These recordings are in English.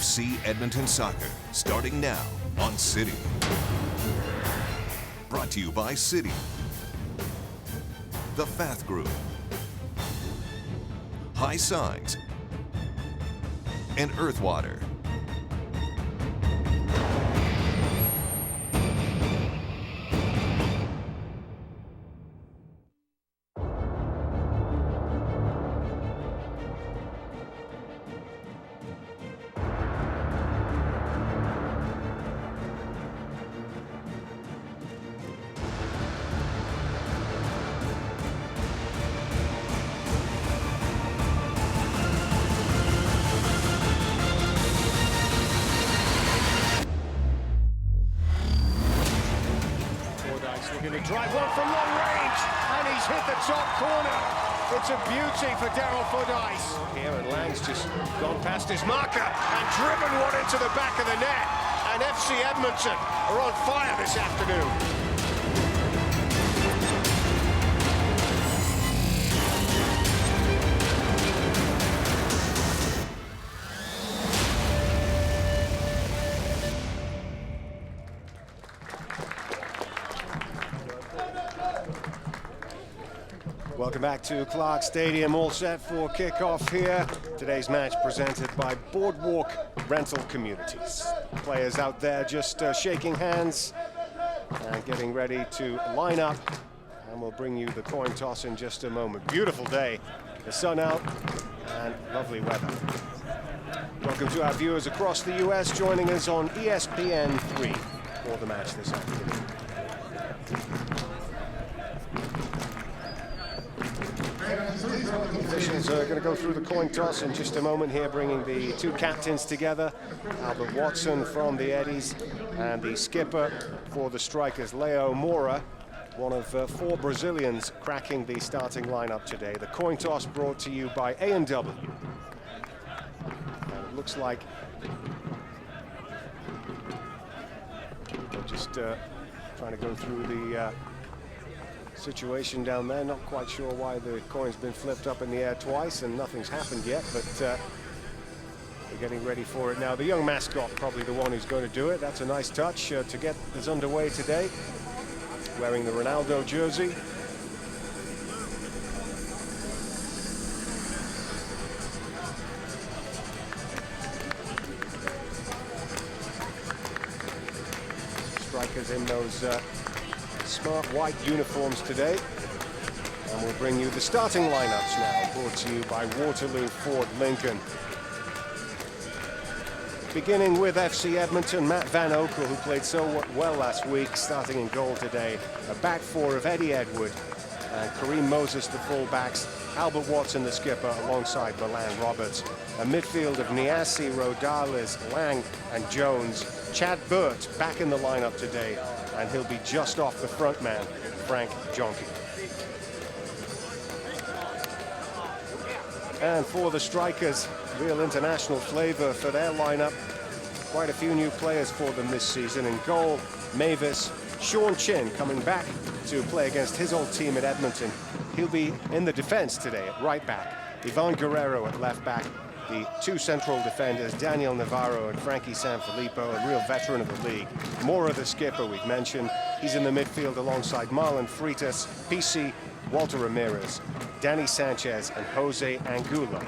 FC Edmonton Soccer, starting now on City. Brought to you by City, the Fath Group, High Signs, and Earthwater. Going to drive one from long range, and he's hit the top corner. It's a beauty for Daryl Fordyce. Here, and Lang's just gone past his marker and driven one into the back of the net. And FC Edmonton are on fire this afternoon. Welcome back to Clarke Stadium, all set for kickoff here. Today's match presented by Boardwalk Rental Communities. Players out there just shaking hands and getting ready to line up. And we'll bring you the coin toss in just a moment. Beautiful day, the sun out and lovely weather. Welcome to our viewers across the US joining us on ESPN3 for the match this afternoon. Officials are going to go through the coin toss in just a moment here, bringing the two captains together. Albert Watson from the Eddies and the skipper for the Strikers, Leo Moura, one of four Brazilians cracking the starting lineup today. The coin toss brought to you by A&W. And it looks like they're just trying to go through the situation down there. Not quite sure why the coin's been flipped up in the air twice and nothing's happened yet, but we're getting ready for it now. The young mascot probably the one who's going to do it. That's a nice touch to get us underway today, wearing the Ronaldo jersey. Strikers in those smart white uniforms today, and we'll bring you the starting lineups now, brought to you by Waterloo Ford Lincoln. Beginning with FC Edmonton, Matt Van Oekel, who played so well last week, starting in goal today. A back four of Eddie Edward and Kareem Moses, the fullbacks, Albert Watson, the skipper, alongside Milan Roberts. A midfield of Niassi, Rodales, Lang and Jones. Chad Burt back in the lineup today, and he'll be just off the front man, Frank Jonke. And for the Strikers, real international flavor for their lineup. Quite a few new players for them this season. In goal, Mavis, Sean Chin coming back to play against his old team at Edmonton. He'll be in the defense today at right back. Ivan Guerrero at left back. The two central defenders, Daniel Navarro and Frankie Sanfilippo, a real veteran of the league. Moura, the skipper, we've mentioned. He's in the midfield alongside Marlon Freitas, PC, Walter Ramirez, Danny Sanchez, and Jose Angulo,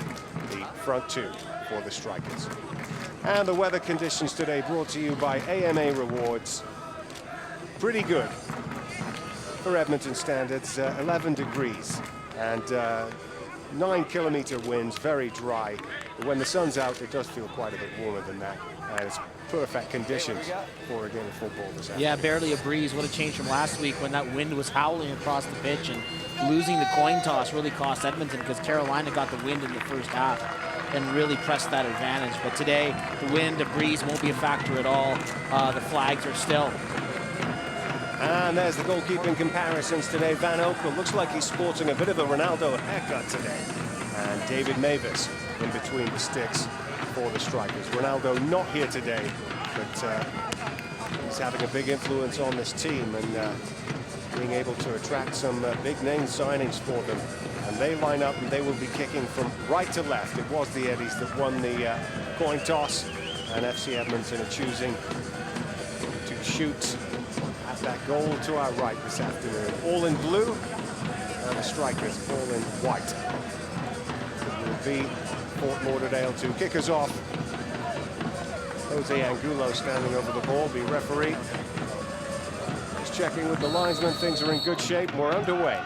the front two for the Strikers. And the weather conditions today brought to you by AMA Rewards. Pretty good for Edmonton standards, 11 degrees and 9-kilometer winds, very dry. But when the sun's out, it does feel quite a bit warmer than that. And it's perfect conditions for a game of football this afternoon. Yeah, barely a breeze. What a change from last week when that wind was howling across the pitch, and losing the coin toss really cost Edmonton because Carolina got the wind in the first half and really pressed that advantage. But today, the wind, the breeze won't be a factor at all. The flags are still. And there's the goalkeeping comparisons today. Van Oekel looks like he's sporting a bit of a Ronaldo haircut today. And David Mavis in between the sticks for the Strikers. Ronaldo not here today, but he's having a big influence on this team and being able to attract some big name signings for them. And they line up and they will be kicking from right to left. It was the Eddies that won the coin toss, And FC Edmonton are choosing to shoot at that goal to our right this afternoon. All in blue, and the strikers all in white. It will be Fort Lauderdale to kick us off. Jose Angulo standing over the ball, the referee. Just checking with the linesman, things are in good shape, we're underway.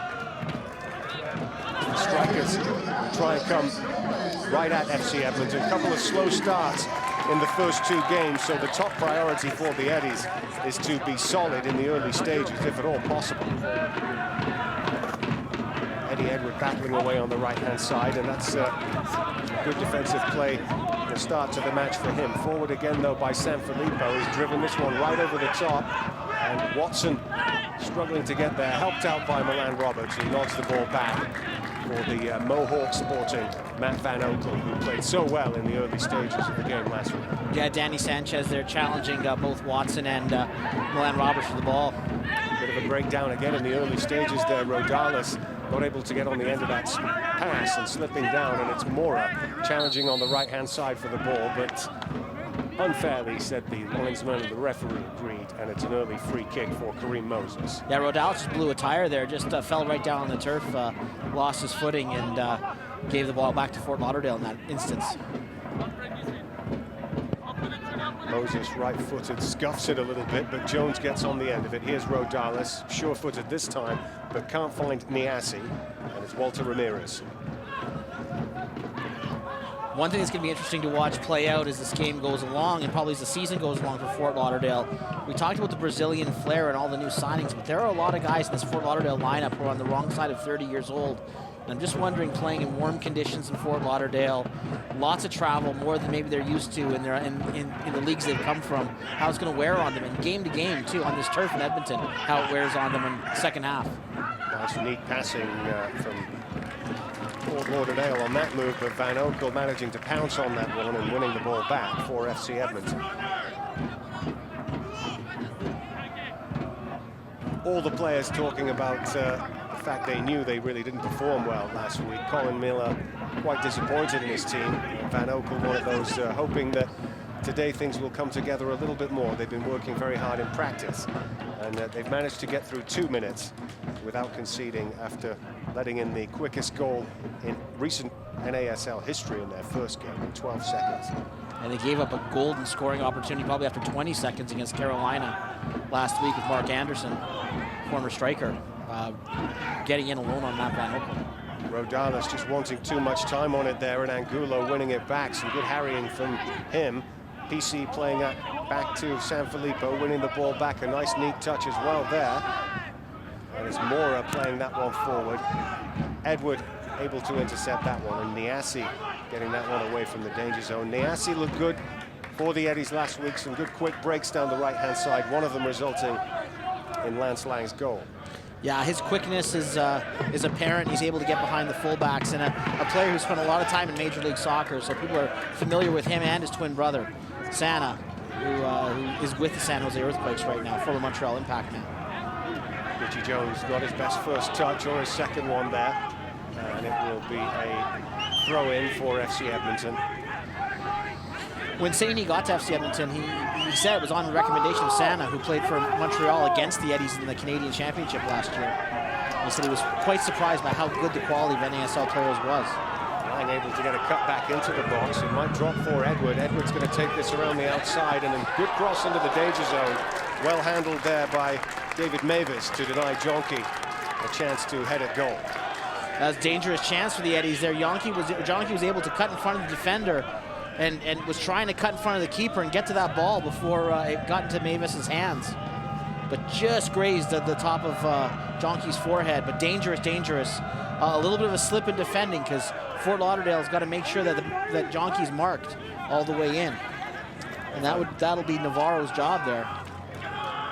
The strikers try and come right at FC Edmonton. A couple of slow starts in the first two games, so the top priority for the Eddies is to be solid in the early stages, if at all possible. Eddie Edward battling away on the right-hand side, and that's good defensive play, the start to the match for him. Forward again, though, by Sanfilippo. He's driven this one right over the top, and Watson struggling to get there, helped out by Milan Roberts, who nods the ball back for the Mohawk sporting Matt Van Oekel, who played so well in the early stages of the game last week. Yeah, Danny Sanchez there challenging both Watson and Milan Roberts for the ball. Bit of a breakdown again in the early stages there. Rodalis not able to get on the end of that pass and slipping down, and it's Mora challenging on the right-hand side for the ball, but unfairly, said the linesman, and the referee agreed, and it's an early free kick for Kareem Moses. Yeah, Rodalis just blew a tire there, just fell right down on the turf, lost his footing, and gave the ball back to Fort Lauderdale in that instance. Moses, right-footed, scuffs it a little bit, but Jones gets on the end of it. Here's Rodalis, sure-footed this time, but can't find Niassi, and it's Walter Ramirez. One thing that's going to be interesting to watch play out as this game goes along, and probably as the season goes along for Fort Lauderdale. We talked about the Brazilian flair and all the new signings, but there are a lot of guys in this Fort Lauderdale lineup who are on the wrong side of 30 years old. And I'm just wondering, playing in warm conditions in Fort Lauderdale, lots of travel, more than maybe they're used to in the leagues they've come from, how it's going to wear on them, and game to game, too, on this turf in Edmonton, how it wears on them in the second half. Nice, neat passing from Fort Lauderdale on that move, but Van Oekel managing to pounce on that one and winning the ball back for FC Edmonton. All the players talking about the fact they knew they really didn't perform well last week. Colin Miller quite disappointed in his team. Van Oekel one of those hoping that today things will come together a little bit more. They've been working very hard in practice, and they've managed to get through 2 minutes without conceding after letting in the quickest goal in recent NASL history in their first game in 12 seconds. And they gave up a golden scoring opportunity probably after 20 seconds against Carolina last week with Mark Anderson, former striker, getting in alone on Matt Van Oekel. Rodalis just wanting too much time on it there, and Angulo winning it back. Some good harrying from him. PC playing it back to Sanfilippo, winning the ball back. A nice, neat touch as well there. And it's Mora playing that one forward. Edward able to intercept that one, and Niassi getting that one away from the danger zone. Niassi looked good for the Eddies last week. Some good quick breaks down the right-hand side, one of them resulting in Lance Lang's goal. Yeah, his quickness is apparent. He's able to get behind the fullbacks, and a player who spent a lot of time in Major League Soccer, so people are familiar with him and his twin brother, Sana, who is with the San Jose Earthquakes right now, former Montreal Impact man. Richie Jones got his best first touch, or his second one there, and it will be a throw-in for FC Edmonton. When Saini got to FC Edmonton, he said it was on the recommendation of Sana, who played for Montreal against the Eddies in the Canadian Championship last year. He said he was quite surprised by how good the quality of NASL players was. Lang able to get a cut back into the box. It might drop for Edward. Edward's going to take this around the outside, and a good cross into the danger zone. Well handled there by David Mavis to deny Jonky a chance to head at goal. That was a dangerous chance for the Eddies there. Jonky was able to cut in front of the defender, and was trying to cut in front of the keeper and get to that ball before it got into Mavis's hands. But just grazed at the top of Jonky's forehead, but dangerous. A little bit of a slip in defending, because Fort Lauderdale's got to make sure that that Jonky's marked all the way in. And that'll be Navarro's job there.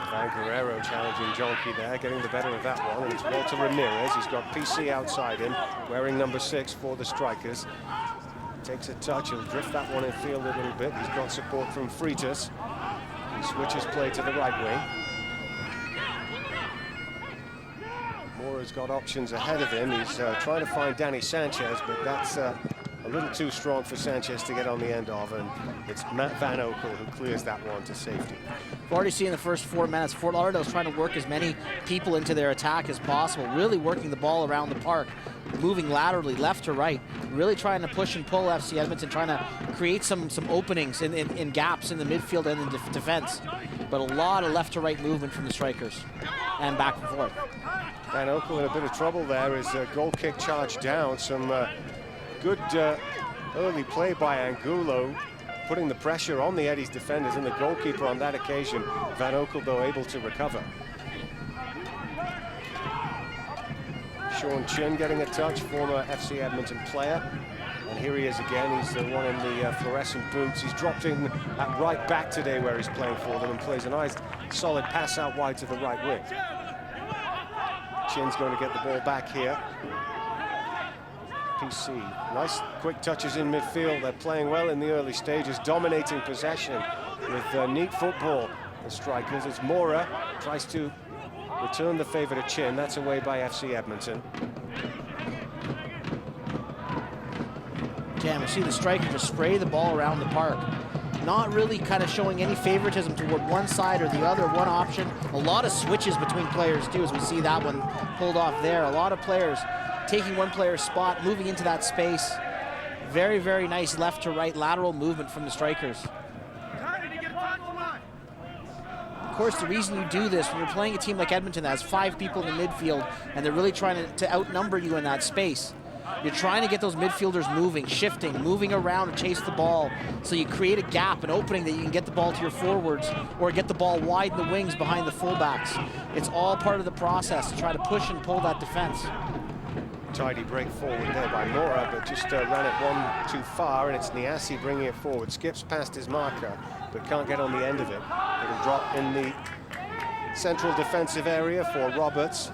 Van Guerrero challenging Jonky there, getting the better of that one, and it's Walter Ramirez. He's got PC outside him, wearing number 6 for the Strikers. Takes a touch, he'll drift that one in field a little bit. He's got support from Freitas. He switches play to the right wing. Mora's got options ahead of him. He's trying to find Danny Sanchez, but that's a a little too strong for Sanchez to get on the end of, and it's Matt Van Oekel who clears that one to safety. We've already seen in the first 4 minutes, Fort Lauderdale's trying to work as many people into their attack as possible, really working the ball around the park, moving laterally left to right, really trying to push and pull FC Edmonton, trying to create some openings in gaps in the midfield and in defense. But a lot of left to right movement from the strikers and back and forth. Van Oekel in a bit of trouble there. His goal kick charged down. Some good early play by Angulo, putting the pressure on the Eddie's defenders and the goalkeeper on that occasion. Van Oekel, though, able to recover. Sean Chin getting a touch, former FC Edmonton player. And here he is again. He's the one in the fluorescent boots. He's dropped in at right back today where he's playing for them and plays a nice solid pass out wide to the right wing. Chin's going to get the ball back here. PC, nice quick touches in midfield. They're playing well in the early stages, dominating possession with neat football. The strikers, as Mora tries to return the favor to Chin. That's away by FC Edmonton. Again, we see the striker just spray the ball around the park. Not really kind of showing any favoritism toward one side or the other, one option. A lot of switches between players too, as we see that one pulled off there. A lot of players taking one player's spot, moving into that space. Very, very nice left to right lateral movement from the strikers. Of course, the reason you do this when you're playing a team like Edmonton that has 5 people in the midfield and they're really trying to outnumber you in that space. You're trying to get those midfielders moving, shifting, moving around to chase the ball, so you create a gap, an opening that you can get the ball to your forwards or get the ball wide in the wings behind the fullbacks. It's all part of the process to try to push and pull that defense. Tidy break forward there by Mora, but just ran it one too far, and it's Niassi bringing it forward. Skips past his marker, but can't get on the end of it. It'll drop in the central defensive area for Roberts.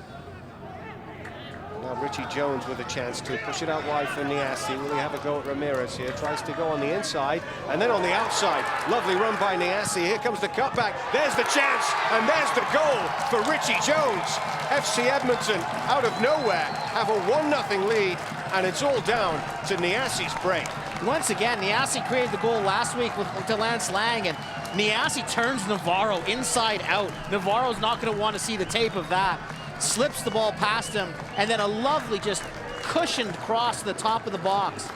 Now Richie Jones with a chance to push it out wide for Niassi. Will he have a go at Ramirez here? Tries to go on the inside and then on the outside. Lovely run by Niassi. Here comes the cutback. There's the chance and there's the goal for Richie Jones. FC Edmonton out of nowhere have a 1-0 lead, and it's all down to Niassi's break. Once again, Niassi created the goal last week to Lance Lang, and Niassi turns Navarro inside out. Navarro's not going to want to see the tape of that. Slips the ball past him, and then a lovely just cushioned cross to the top of the box.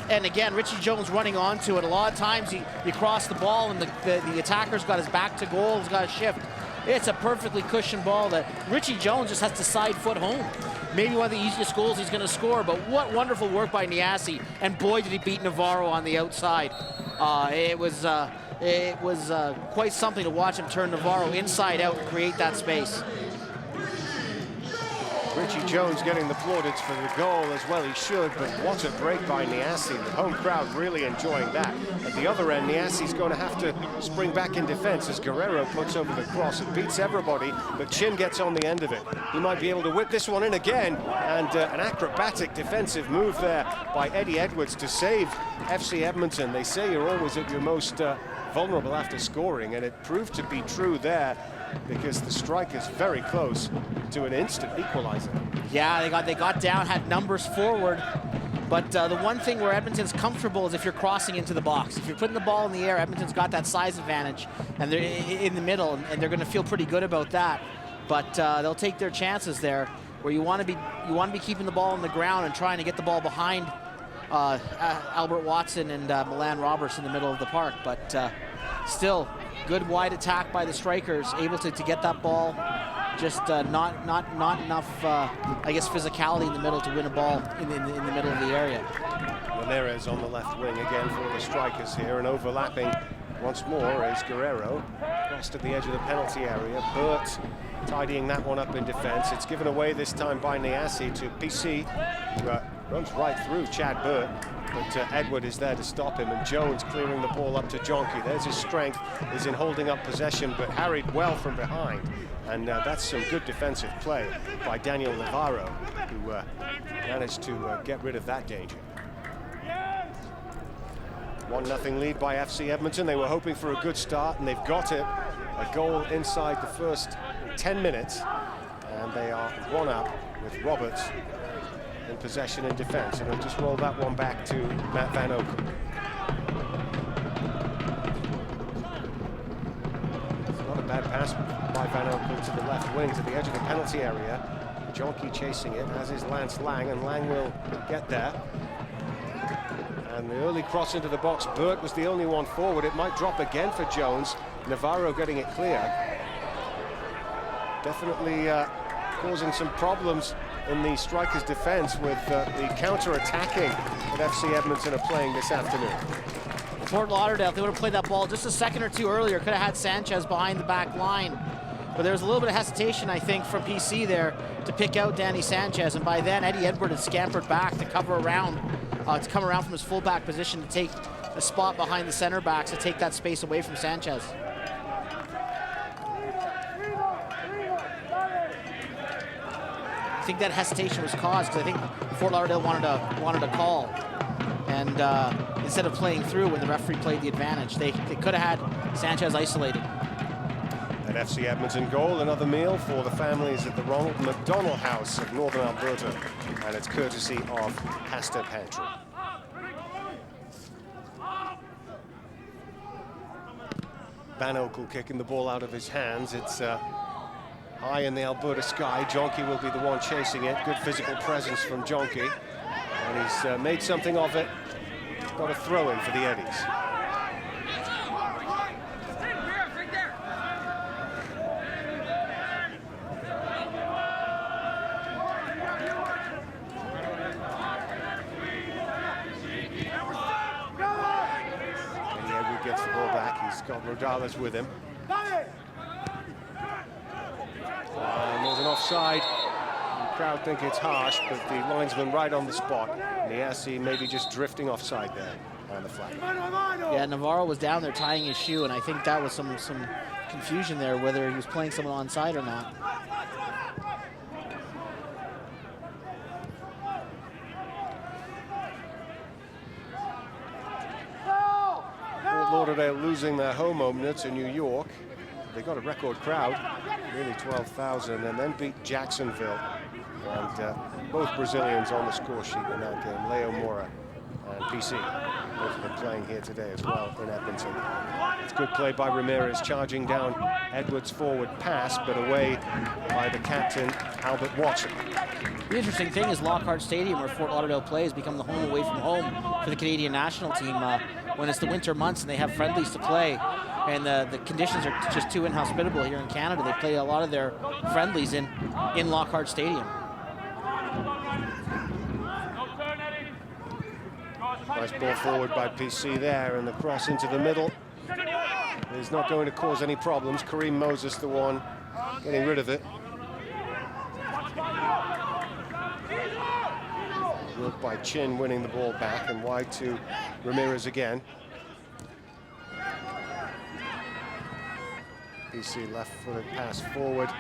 And again, Richie Jones running onto it. A lot of times you cross the ball and the attacker's got his back to goal, he's got to shift. It's a perfectly cushioned ball that Richie Jones just has to side foot home. Maybe one of the easiest goals he's going to score, but what wonderful work by Niassi, and boy did he beat Navarro on the outside. It was quite something to watch him turn Navarro inside out and create that space. Richie Jones getting the plaudits for the goal, as well he should, but what a break by Niassi. The home crowd really enjoying that. At the other end, Niassi's going to have to spring back in defense as Guerrero puts over the cross. It beats everybody, but Chin gets on the end of it. He might be able to whip this one in again, and an acrobatic defensive move there by Eddie Edwards to save FC Edmonton. They say you're always at your most vulnerable after scoring, and it proved to be true there, because the striker's very close to an instant equalizer. Yeah, they got down, had numbers forward, but the one thing where Edmonton's comfortable is if you're crossing into the box. If you're putting the ball in the air, Edmonton's got that size advantage, and they're in the middle, and they're going to feel pretty good about that. But they'll take their chances there, where you want to be keeping the ball on the ground and trying to get the ball behind Albert Watson and Milan Roberts in the middle of the park. But still, good wide attack by the strikers, able to get that ball. Just not enough, I guess, physicality in the middle to win a ball in the middle of the area. Ramirez on the left wing again for the strikers here, and overlapping once more is Guerrero. Crossed at the edge of the penalty area. Burt tidying that one up in defense. It's given away this time by Niassi to PC, who runs right through Chad Burt. But Edward is there to stop him, and Jones clearing the ball up to Jonky. There's his strength, is in holding up possession, but harried well from behind. And that's some good defensive play by Daniel Navarro, who managed to get rid of that danger. 1-0 lead by FC Edmonton. They were hoping for a good start, and they've got it. A goal inside the first 10 minutes, and they are one up with Roberts in possession and defense, and he'll just roll that one back to Matt Van Oekel. It's not a bad pass by Van Oekel to the left wing, to the edge of the penalty area. Jonky chasing it, as is Lance Lang, and Lang will get there. And the early cross into the box, Burke was the only one forward. It might drop again for Jones. Navarro getting it clear. Definitely causing some problems in the strikers' defense with the counter-attacking that FC Edmonton are playing this afternoon. Fort Lauderdale, if they would have played that ball just a second or two earlier, could have had Sanchez behind the back line. But there was a little bit of hesitation, I think, from PC there to pick out Danny Sanchez, and by then Eddie Edward had scampered back to cover around, to come around from his fullback position to take a spot behind the center backs to take that space away from Sanchez. I think that hesitation was caused because I think Fort Lauderdale wanted a call, and instead of playing through when the referee played the advantage, they could have had Sanchez isolated. An FC Edmonton goal, another meal for the families at the Ronald McDonald House of Northern Alberta, and it's courtesy of Pasta Pantry. Van Oekel kicking the ball out of his hands. It's high in the Alberta sky. Jonky will be the one chasing it. Good physical presence from Jonky, and he's made something of it. Got a throw in for the Eddies. Gets the ball back. He's got Rodales with him. And there's an offside. The crowd think it's harsh, but the linesman right on the spot. And the SC maybe just drifting offside there on the flag. Yeah, Navarro was down there tying his shoe, and I think that was some confusion there, whether he was playing someone onside or not. Lauderdale losing their home opener to New York. They got a record crowd, nearly 12,000, and then beat Jacksonville. And both Brazilians on the score sheet in that game, Leo Moura and PC. Both of them playing here today as well in Edmonton. It's good play by Ramirez, charging down Edwards' forward pass, but away by the captain, Albert Watson. The interesting thing is Lockhart Stadium, where Fort Lauderdale plays, become the home away from home for the Canadian national team when it's the winter months and they have friendlies to play. And the conditions are just too inhospitable here in Canada. They play a lot of their friendlies in Lockhart Stadium. Nice ball forward by PC there, and the cross into the middle is not going to cause any problems. Kareem Moses, the one getting rid of it. Work by Chin, winning the ball back, and wide to Ramirez again. PC left-footed pass forward.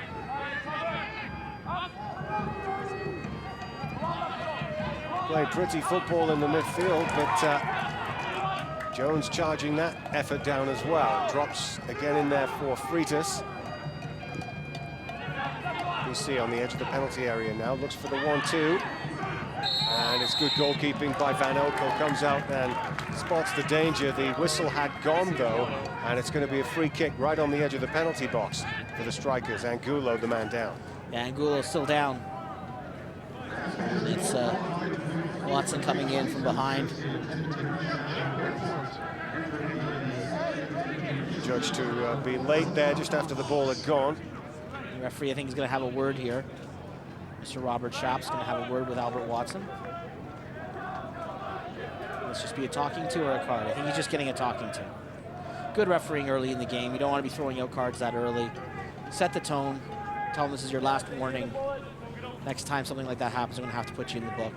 Playing pretty football in the midfield, but Jones charging that effort down as well. Drops again in there for Freitas. PC on the edge of the penalty area now, looks for the 1-2. And it's good goalkeeping by Van Oekel, comes out and spots the danger. The whistle had gone though, and it's going to be a free kick right on the edge of the penalty box for the strikers. Angulo, the man down. Yeah, Angulo's still down. It's Watson coming in from behind. Judged to be late there just after the ball had gone. The referee, I think, is going to have a word here. Mr. Robert Schaap's going to have a word with Albert Watson. Let's just be a talking to or a card. I think he's just getting a talking to. Good refereeing early in the game. You don't want to be throwing out cards that early. Set the tone. Tell them this is your last warning. Next time something like that happens, I'm going to have to put you in the book.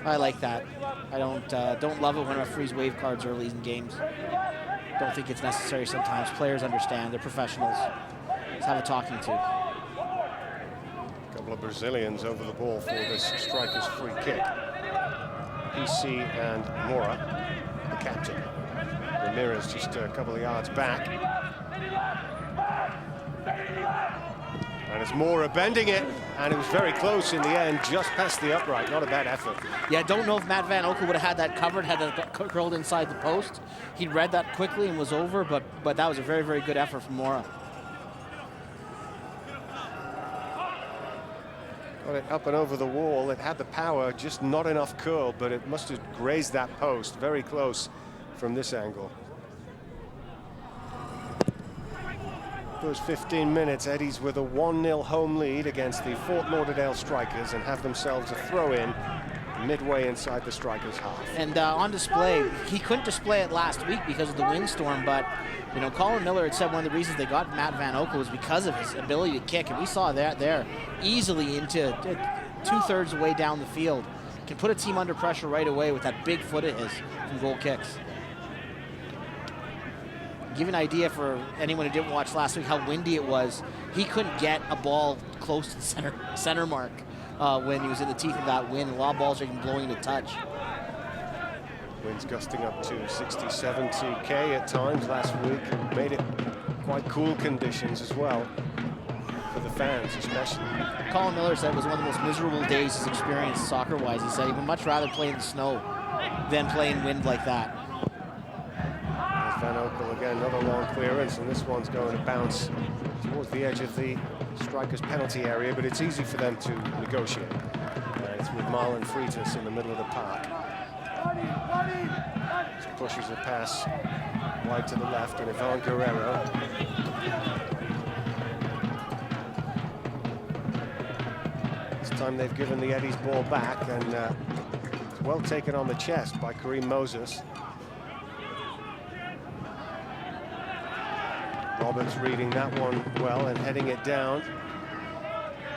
I like that. I don't love it when referees waive cards early in games. Don't think it's necessary sometimes. Players understand. They're professionals. Let's have a talking to. A couple of Brazilians over the ball for this striker's free kick. PC and Moura, the captain. Ramirez just a couple of yards back. And it's Mora bending it, and it was very close in the end, just past the upright. Not a bad effort. Yeah, I don't know if Matt Van Oekel would have had that covered, had that curled inside the post. He read that quickly and was over, but that was a very, very good effort from Mora. Got it up and over the wall. It had the power, just not enough curl, but it must have grazed that post. Very close from this angle. Those 15 minutes, Eddies with a 1-0 home lead against the Fort Lauderdale Strikers and have themselves a throw-in midway inside the Strikers' half. And on display, he couldn't display it last week because of the windstorm, but you know, Colin Miller had said one of the reasons they got Matt Van Oekel was because of his ability to kick, and we saw that there easily into 2/3 the way down the field. Can put a team under pressure right away with that big foot of his from goal kicks. Give you an idea for anyone who didn't watch last week how windy it was. He couldn't get a ball close to the center mark when he was in the teeth of that wind. A lot of balls are even blowing into touch. Winds gusting up to 60, 70 K at times last week. Made it quite cool conditions as well for the fans, especially. Colin Miller said it was one of the most miserable days he's experienced soccer-wise. He said he would much rather play in the snow than play in wind like that. Van Oekel again, another long clearance, and this one's going to bounce towards the edge of the Strikers' penalty area, but it's easy for them to negotiate. It's with Marlon Freitas in the middle of the park. Just pushes a pass wide to the left, and Ivan Guerrero. This time they've given the Eddies ball back, and it's well taken on the chest by Kareem Moses. Roberts reading that one well and heading it down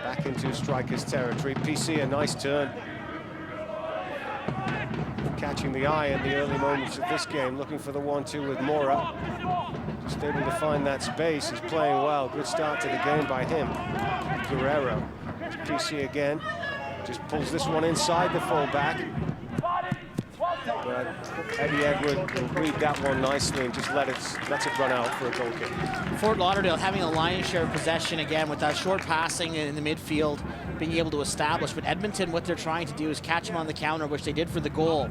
back into Strikers territory. PC, a nice turn, catching the eye in the early moments of this game, looking for the 1-2 with Mora, just able to find that space. He's playing well. Good start to the game by him. Guerrero, PC again, just pulls this one inside the fullback. But Eddie Edward will read that one nicely and just lets it run out for a goal kick. Fort Lauderdale having a lion's share of possession again with that short passing in the midfield, being able to establish. But Edmonton, what they're trying to do is catch him on the counter, which they did for the goal,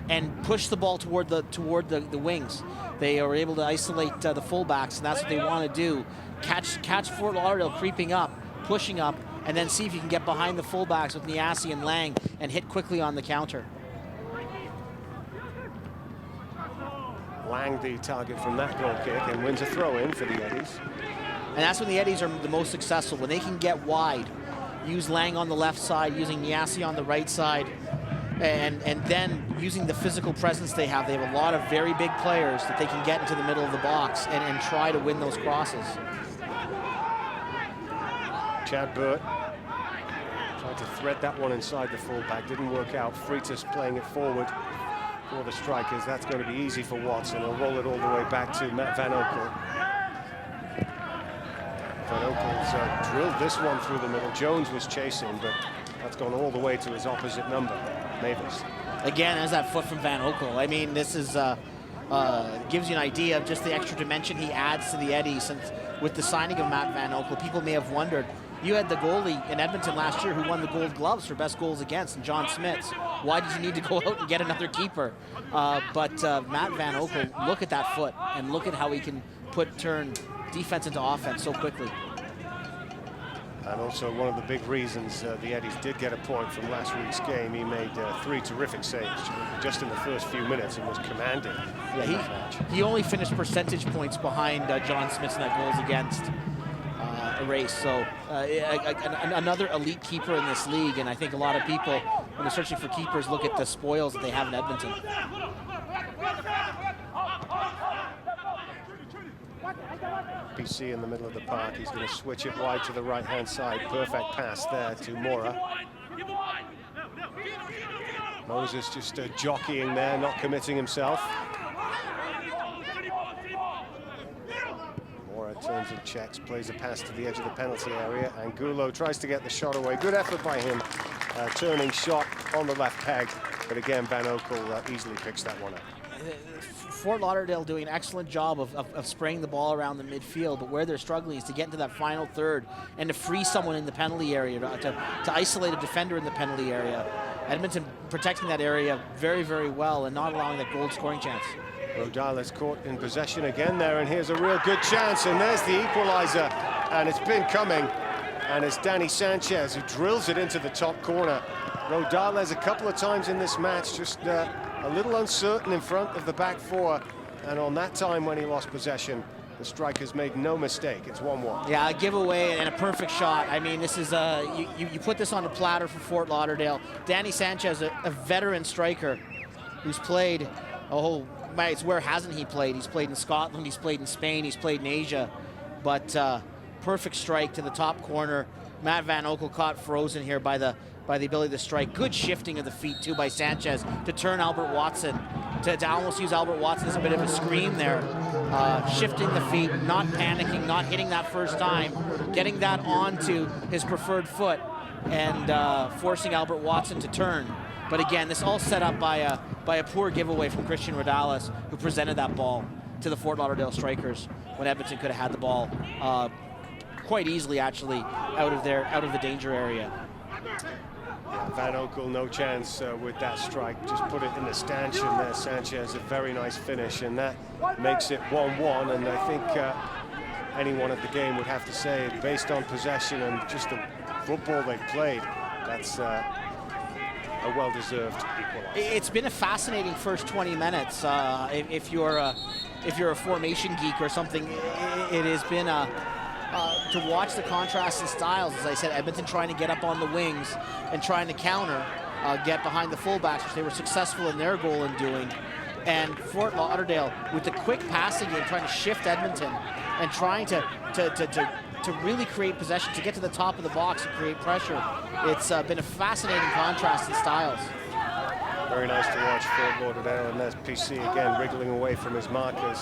and push the ball toward the wings. They are able to isolate the fullbacks, and that's what they want to do. Catch Fort Lauderdale creeping up, pushing up, and then see if you can get behind the fullbacks with Niasse and Lang and hit quickly on the counter. Lang the target from that goal kick and wins a throw-in for the Eddies. And that's when the Eddies are the most successful, when they can get wide, use Lang on the left side, using Niasse on the right side, and then using the physical presence they have. They have a lot of very big players that they can get into the middle of the box and try to win those crosses. Chad Burt tried to thread that one inside the fullback, didn't work out. Freitas playing it forward for the Strikers. That's going to be easy for Watson. He'll roll it all the way back to Matt Van Oekel. Van Oekel's drilled this one through the middle. Jones was chasing, but that's gone all the way to his opposite number, Mavis. Again, there's that foot from Van Oekel. I mean, this is gives you an idea of just the extra dimension he adds to the Eddies. Since with the signing of Matt Van Oekel, people may have wondered, you had the goalie in Edmonton last year who won the Gold Gloves for best goals against, and John Smits. Why did you need to go out and get another keeper? But Matt Van Oekel, look at that foot, and look at how he can turn defense into offense so quickly. And also one of the big reasons the Eddies did get a point from last week's game. He made 3 terrific saves just in the first few minutes and was commanding. Yeah, he only finished percentage points behind John Smits in that goals against race. So another elite keeper in this league, and I think a lot of people, when they're searching for keepers, look at the spoils that they have in Edmonton. PC in the middle of the park. He's going to switch it wide to the right-hand side. Perfect pass there to Mora. Moses just jockeying there, not committing himself. Mora turns and checks, plays a pass to the edge of the penalty area, and Gulo tries to get the shot away. Good effort by him. Turning shot on the left peg, but again, Van Oekel easily picks that one up. Fort Lauderdale doing an excellent job of spraying the ball around the midfield, but where they're struggling is to get into that final third and to free someone in the penalty area, to isolate a defender in the penalty area. Edmonton protecting that area very, very well and not allowing that goal scoring chance. Rodales caught in possession again there, and here's a real good chance, and there's the equalizer, and it's been coming, and it's Danny Sanchez who drills it into the top corner. Rodales a couple of times in this match just a little uncertain in front of the back four, and on that time when he lost possession, the strikers made no mistake. It's 1-1. Yeah, a giveaway and a perfect shot. I mean, this is you put this on a platter for Fort Lauderdale. Danny Sanchez, a veteran striker who's played, where hasn't he played? He's played in Scotland, he's played in Spain, he's played in Asia, but perfect strike to the top corner. Matt Van Oekel caught frozen here by the ability to strike. Good shifting of the feet too by Sanchez to turn Albert Watson, to almost use Albert Watson as a bit of a screen there. Shifting the feet, not panicking, not hitting that first time, getting that onto his preferred foot and forcing Albert Watson to turn. But again, this all set up by a poor giveaway from Christian Rodales, who presented that ball to the Fort Lauderdale strikers when Edmonton could have had the ball quite easily, actually, out of the danger area. Yeah, Van Oekel, no chance with that strike. Just put it in the stanchion there. Sanchez, a very nice finish, and that makes it 1-1. And I think anyone at the game would have to say, based on possession and just the football they played, that's a well-deserved equalizer. It's been a fascinating first 20 minutes. If you're a formation geek or something, it has been to watch the contrast in styles. As I said, Edmonton trying to get up on the wings and trying to counter, get behind the fullbacks, which they were successful in their goal in doing. And Fort Lauderdale with the quick passing game, trying to shift Edmonton and trying to really create possession, to get to the top of the box and create pressure. It's been a fascinating contrast in styles. Very nice to watch Fort Lauderdale, and there's PC again wriggling away from his markers.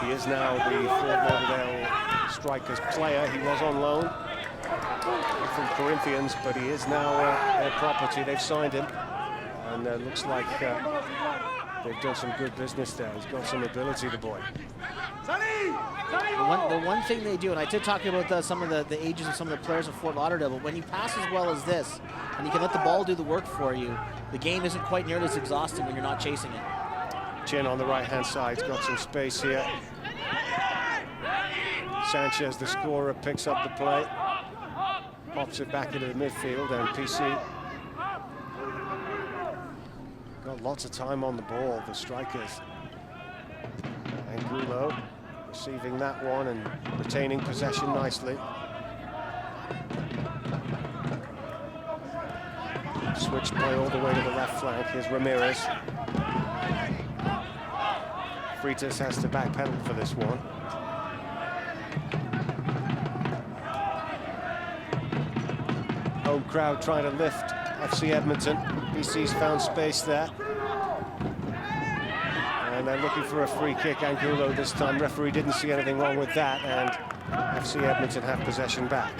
He is now the Fort Lauderdale Strikers player. He was on loan from Corinthians, but he is now their property. They've signed him, and looks like they've done some good business there. He's got some ability, the boy. The one thing they do, and I did talk about some of the ages of some of the players of Fort Lauderdale, but when you pass as well as this, and you can let the ball do the work for you, the game isn't quite nearly as exhausting when you're not chasing it. Chin on the right-hand side, he's got some space here. Sanchez, the scorer, picks up the play, pops it back into the midfield, and PC got lots of time on the ball, the strikers. Angulo receiving that one and retaining possession nicely. Switch play all the way to the left flank. Here's Ramirez. Freitas has to backpedal for this one. Home crowd trying to lift FC Edmonton. BC's found space there. And they're looking for a free kick. Angulo this time. Referee didn't see anything wrong with that, and FC Edmonton have possession back.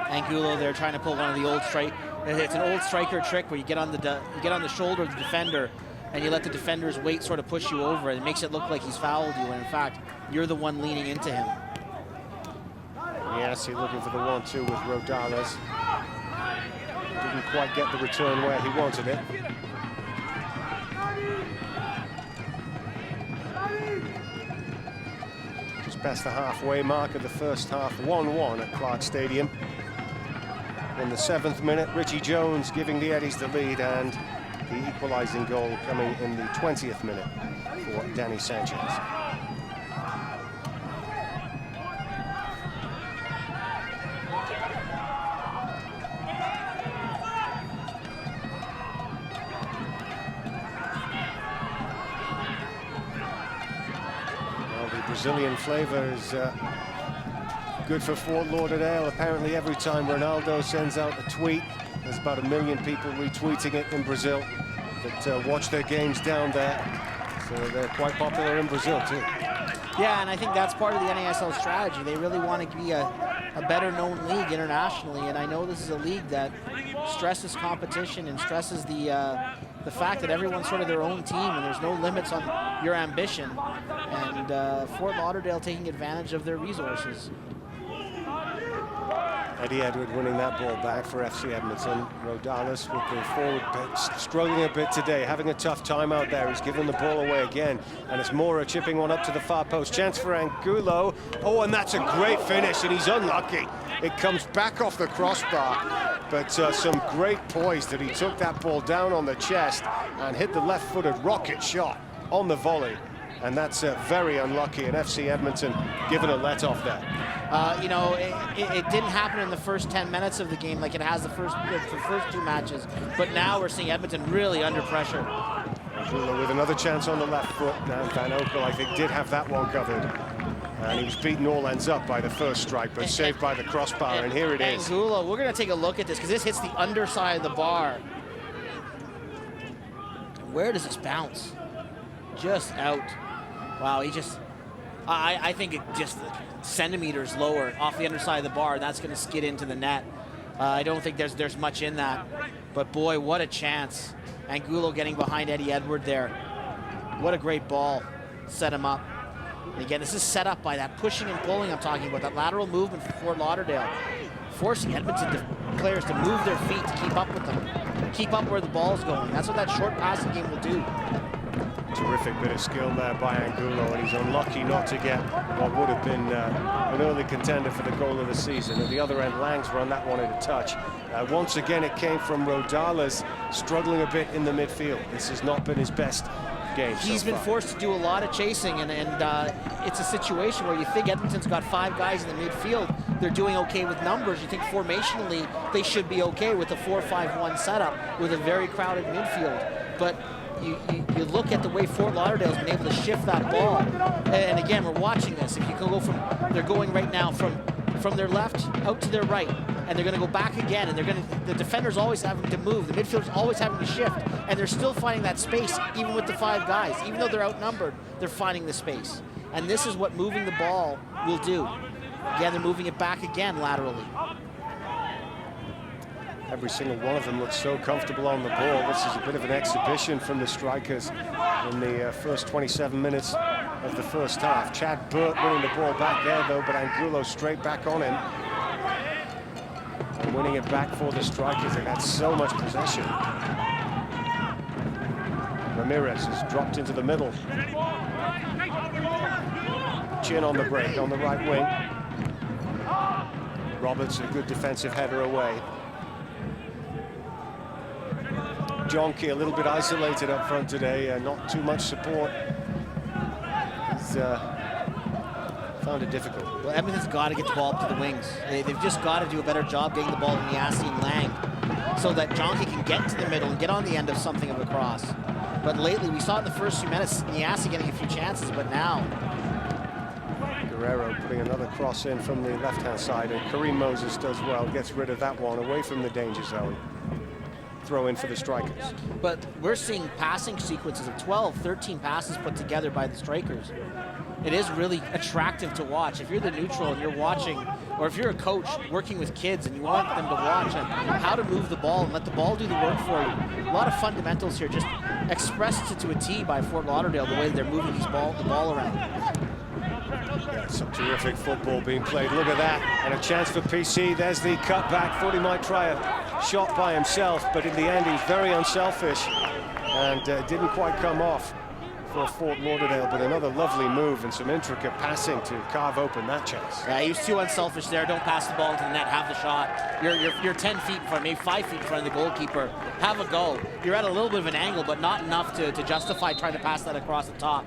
Angulo there trying to pull one of the old strike. It's an old striker trick where you get on the shoulder of the defender, and you let the defender's weight sort of push you over, and it makes it look like he's fouled you, when in fact you're the one leaning into him. Yes, he's looking for the 1-2 with Rodales. Didn't quite get the return where he wanted it. Just past the halfway mark of the first half, 1-1 at Clarke Stadium. In the 7th minute, Richie Jones giving the Eddies the lead, and the equalizing goal coming in the 20th minute for Danny Sanchez. Well, the Brazilian flavor is good for Fort Lauderdale. Apparently every time Ronaldo sends out a tweet, there's about 1 million people retweeting it in Brazil that watch their games down there. So they're quite popular in Brazil too. Yeah, and I think that's part of the NASL strategy. They really want to be a a better known league internationally, and I know this is a league that stresses competition and stresses the fact that everyone's sort of their own team and there's no limits on your ambition, and Fort Lauderdale taking advantage of their resources. Eddie Edward winning that ball back for FC Edmonton. Rodalis with the forward bit, struggling a bit today, having a tough time out there. He's given the ball away again, and it's Mora chipping one up to the far post. Chance for Angulo. Oh, and that's a great finish, and he's unlucky. It comes back off the crossbar, but some great poise that he took that ball down on the chest and hit the left-footed rocket shot on the volley. And that's very unlucky, and FC Edmonton given a let-off there. You know, it didn't happen in the first 10 minutes of the game like it has the first two matches, but now we're seeing Edmonton really under pressure. Angulo with another chance on the left foot. Now Van Oekel, I think, did have that one covered. And he was beaten all ends up by the first strike, but saved by the crossbar, and here it is. Angulo, we're going to take a look at this, because this hits the underside of the bar. Where does this bounce? Just out. Wow, he just, I think it just centimeters lower off the underside of the bar. That's going to skid into the net. I don't think there's much in that. But boy, what a chance. Angulo getting behind Eddie Edward there. What a great ball. Set him up. And again, this is set up by that pushing and pulling I'm talking about, that lateral movement for Fort Lauderdale, forcing Edmonton players to move their feet to keep up with them, keep up where the ball's going. That's what that short passing game will do. Terrific bit of skill there by Angulo, and he's unlucky not to get what would have been an early contender for the goal of the season. At the other end, Lang's run that one in a touch. Once again, it came from Rodalis, struggling a bit in the midfield. This has not been his best game He's been forced to do a lot of chasing, and it's a situation where you think Edmonton's got 5 guys in the midfield. They're doing okay with numbers. You think formationally they should be okay with the 4-5-1 setup with a very crowded midfield. But you look at the way Fort Lauderdale's been able to shift that ball, and again, we're watching this. If you can go they're going right now from their left out to their right, and they're going to go back again, and the defender's always having to move, the midfielder's always having to shift, and they're still finding that space even with the 5 guys. Even though they're outnumbered, they're finding the space. And this is what moving the ball will do. Again, they're moving it back again laterally. Every single one of them looks so comfortable on the ball. This is a bit of an exhibition from the strikers in the first 27 minutes of the first half. Chad Burt winning the ball back there, though, but Angulo straight back on him. And winning it back for the strikers. They've had so much possession. Ramirez has dropped into the middle. Chin on the break on the right wing. Roberts, a good defensive header away. Jonky a little bit isolated up front today, not too much support. He's found it difficult. Well, Edmonton's got to get the ball up to the wings. They've just got to do a better job getting the ball to Niasi and Lang so that Jonky can get to the middle and get on the end of something of a cross. But lately, we saw it in the first few minutes, Niasi getting a few chances, but now Guerrero putting another cross in from the left-hand side, and Kareem Moses does well, gets rid of that one away from the danger zone. Throw in for the strikers. But we're seeing passing sequences of 12, 13 passes put together by the strikers. It is really attractive to watch. If you're the neutral and you're watching, or if you're a coach working with kids and you want them to watch on how to move the ball and let the ball do the work for you, a lot of fundamentals here just expressed to a T by Fort Lauderdale, the way they're moving the ball around. Yeah, some terrific football being played. Look at that, and a chance for PC. There's the cutback. Thought he might try a shot by himself, but in the end he's very unselfish and didn't quite come off for Fort Lauderdale. But another lovely move and some intricate passing to carve open that chance. Yeah, he was too unselfish there. Don't pass the ball into the net, have the shot. You're 10 feet in front, maybe 5 feet in front of the goalkeeper. Have a go. You're at a little bit of an angle, but not enough to justify trying to pass that across the top.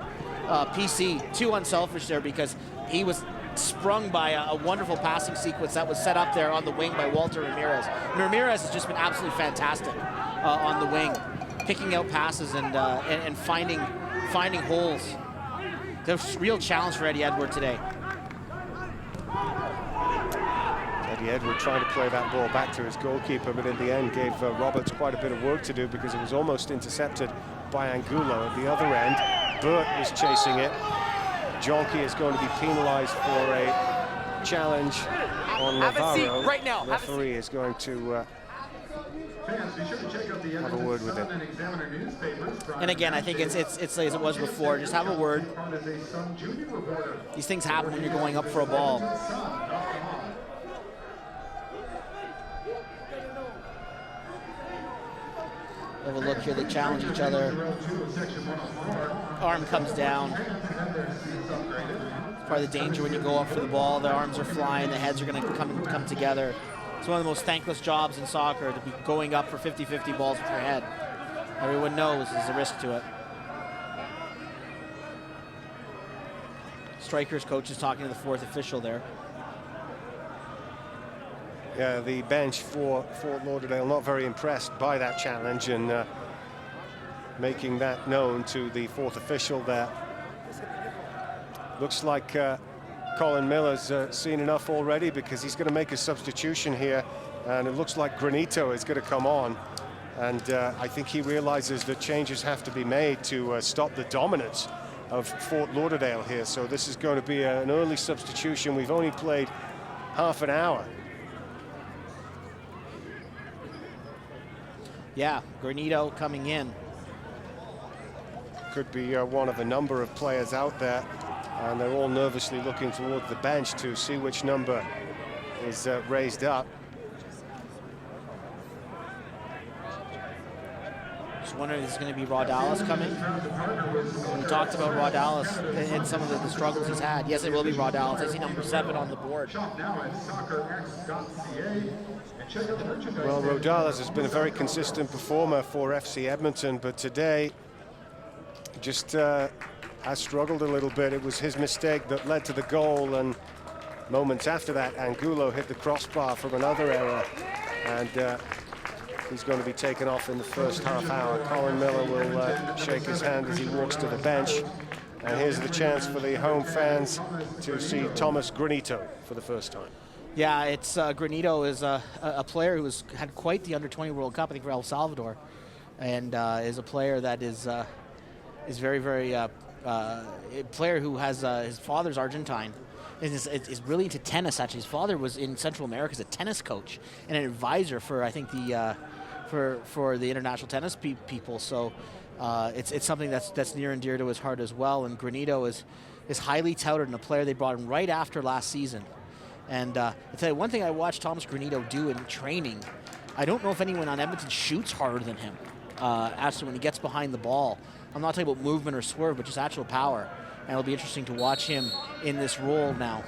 PC, too unselfish there, because he was sprung by a wonderful passing sequence that was set up there on the wing by Walter Ramirez. And Ramirez has just been absolutely fantastic on the wing, picking out passes and finding holes. There's a real challenge for Eddie Edward today. Eddie Edward trying to play that ball back to his goalkeeper, but in the end gave Roberts quite a bit of work to do, because it was almost intercepted by Angulo at the other end. Burt is chasing it. Jonky is going to be penalized for a challenge on Have a seat Navarro. right now. The referee is going to have a word with him. And again, I think it's as it was before. Just have a word. These things happen when you're going up for a ball. Have a look here. They challenge each other. Arm comes down. It's part of the danger when you go up for the ball. The arms are flying. The heads are going to come together. It's one of the most thankless jobs in soccer, to be going up for 50-50 balls with your head. Everyone knows there's a risk to it. Strikers coach is talking to the fourth official there. Yeah, the bench for Fort Lauderdale not very impressed by that challenge, and making that known to the fourth official there. Looks like Colin Miller's seen enough already, because he's going to make a substitution here, and it looks like Granito is going to come on, and I think he realizes that changes have to be made to stop the dominance of Fort Lauderdale here. So this is going to be an early substitution. We've only played half an hour. Yeah, Granito coming in. Could be one of a number of players out there, and they're all nervously looking towards the bench to see which number is raised up. Just wondering if it's going to be Raudalis coming. We talked about Raudalis and some of the struggles he's had. Yes, it will be Raudalis. I see number 7 on the board. Well, Raudalis has been a very consistent performer for FC Edmonton, but today just has struggled a little bit. It was his mistake that led to the goal, and moments after that, Angulo hit the crossbar from another error, and he's going to be taken off in the first half hour. Colin Miller will shake his hand as he walks to the bench, and here's the chance for the home fans to see Thomas Granito for the first time. Yeah, it's Granito is a player who had quite the Under-20 World Cup, I think, for El Salvador, and is a player that is very, very a player who has his father's Argentine, and is really into tennis. Actually, his father was in Central America as a tennis coach and an advisor for, I think, the for the international tennis people. So it's something that's near and dear to his heart as well. And Granito is highly touted, and a player they brought in right after last season. And I'll tell you one thing I watched Thomas Granito do in training. I don't know if anyone on Edmonton shoots harder than him. Actually, when he gets behind the ball, I'm not talking about movement or swerve, but just actual power. And it'll be interesting to watch him in this role now.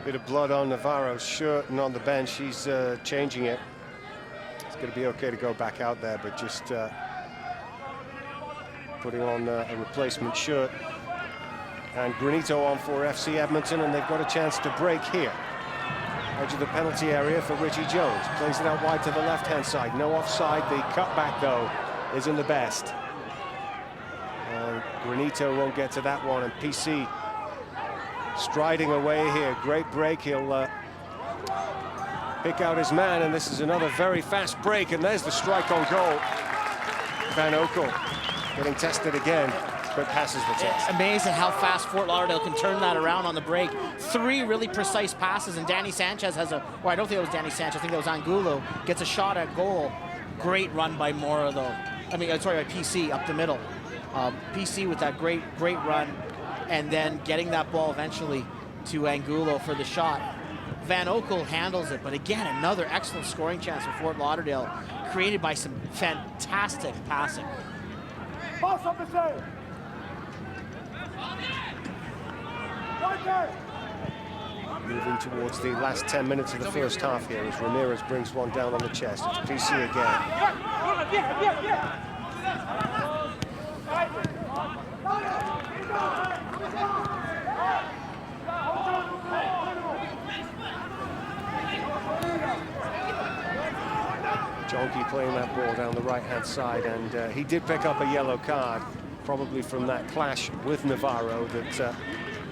Bit of blood on Navarro's shirt, and on the bench, he's changing it. It's going to be okay to go back out there, but just putting on a replacement shirt. And Granito on for FC Edmonton, and they've got a chance to break here. Edge of the penalty area for Richie Jones. Plays it out wide to the left-hand side. No offside. The cutback, though, isn't the best. And Granito won't get to that one, and PC striding away here. Great break. He'll pick out his man, and this is another very fast break, and there's the strike on goal. Van Oekel getting tested again, but passes the test. Amazing how fast Fort Lauderdale can turn that around on the break. 3 really precise passes, and Danny Sanchez has or I don't think it was Danny Sanchez, I think that was Angulo, gets a shot at goal. Great run by Mora, though. I mean, sorry, by PC up the middle. PC with that great run, and then getting that ball eventually to Angulo for the shot. Van Oekel handles it, but again, another excellent scoring chance for Fort Lauderdale, created by some fantastic passing. Moving towards the last 10 minutes of the first half here as Ramirez brings one down on the chest. It's PC again. Jonky playing that ball down the right-hand side, and he did pick up a yellow card, probably from that clash with Navarro that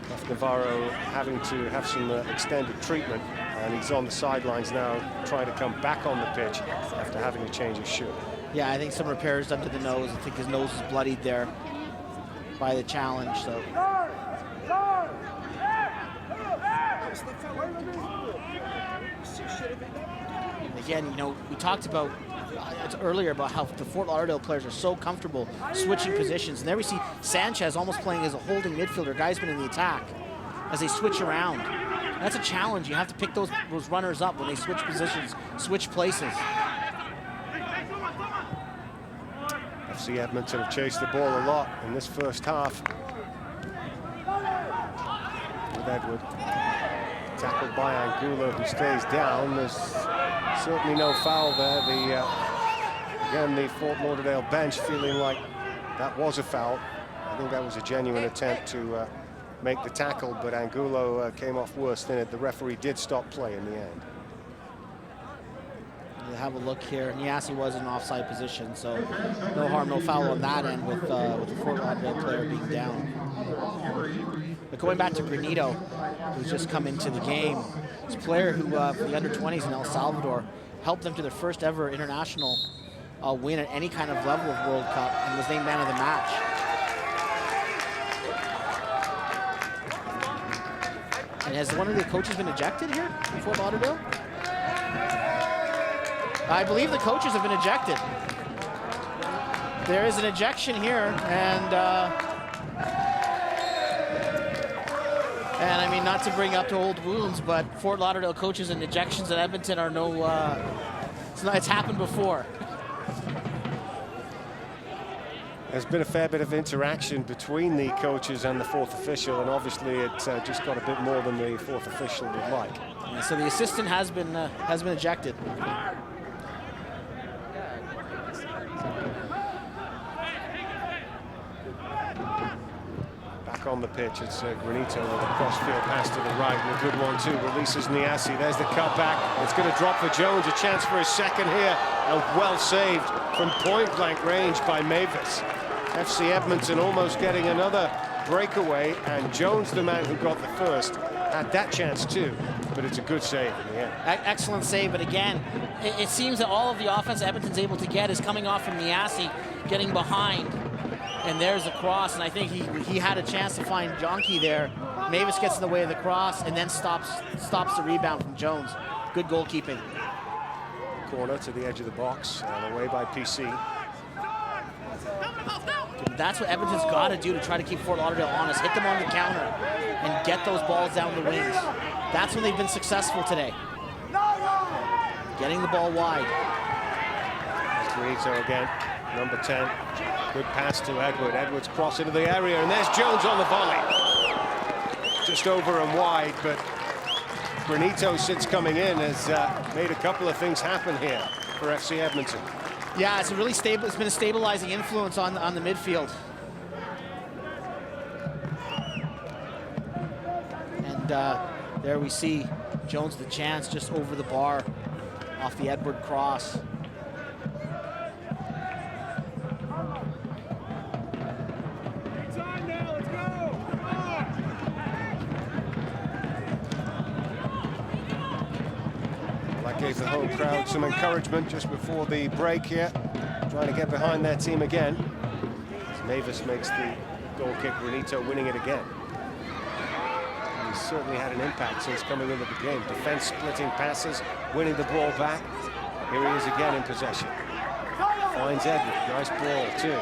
left Navarro having to have some extended treatment, and he's on the sidelines now trying to come back on the pitch after having to change his shoe. Yeah, I think some repairs done to the nose. I think his nose is bloodied there by the challenge. So Again, you know, we talked about earlier about how the Fort Lauderdale players are so comfortable switching positions. And there we see Sanchez almost playing as a holding midfielder. Guy's been in the attack as they switch around. That's a challenge. You have to pick those runners up when they switch positions, switch places. FC Edmonton have chased the ball a lot in this first half. With Edward. Tackled by Angulo, who stays down. There's certainly no foul there. Again, the Fort Lauderdale bench feeling like that was a foul. I think that was a genuine attempt to make the tackle, but Angulo came off worse than it. The referee did stop play in the end. We'll have a look here. Niasi was in an offside position, so no harm, no foul on that end with the Fort Lauderdale player being down. But going back to Granito, who's just come into the game, this player who for the under-20s in El Salvador helped them to their first ever international win at any kind of level of World Cup and was named man of the match. And has one of the coaches been ejected here in Fort Lauderdale? I believe the coaches have been ejected. There is an ejection here, and I mean, not to bring up to old wounds, but Fort Lauderdale coaches and ejections at Edmonton are no, it's happened before. There's been a fair bit of interaction between the coaches and the fourth official, and obviously it just got a bit more than the fourth official would like. Yeah, so the assistant has been ejected. Back on the pitch, it's Granito with a cross-field pass to the right, and a good one too. Releases Niasi. There's the cutback. It's going to drop for Jones. A chance for his second here, and well saved from point-blank range by Mavis. FC Edmonton almost getting another breakaway, and Jones, the man who got the first, had that chance too, but it's a good save in the end. Excellent save, but again, it seems that all of the offense Edmonton's able to get is coming off from Niasi, getting behind. And there's a cross, and I think he had a chance to find Jonky there. Mavis gets in the way of the cross and then stops the rebound from Jones. Good goalkeeping. Corner to the edge of the box, away by PC. That's what Edmonton's got to do to try to keep Fort Lauderdale honest. Hit them on the counter and get those balls down the wings. That's when they've been successful today. Getting the ball wide. That's Granito again, number 10. Good pass to Edward. Edward's cross into the area, and there's Jones on the volley. Just over and wide, but Granito, since coming in, has made a couple of things happen here for FC Edmonton. Yeah, it's a really stable. It's been a stabilizing influence on the midfield. And there we see Jones the chance just over the bar off the Edward cross. Gave the home crowd some encouragement just before the break here, trying to get behind their team again. As Mavis makes the goal kick, Granito winning it again. He's certainly had an impact since coming into the game. Defense splitting passes, winning the ball back. Here he is again in possession. Finds Edward, nice ball too.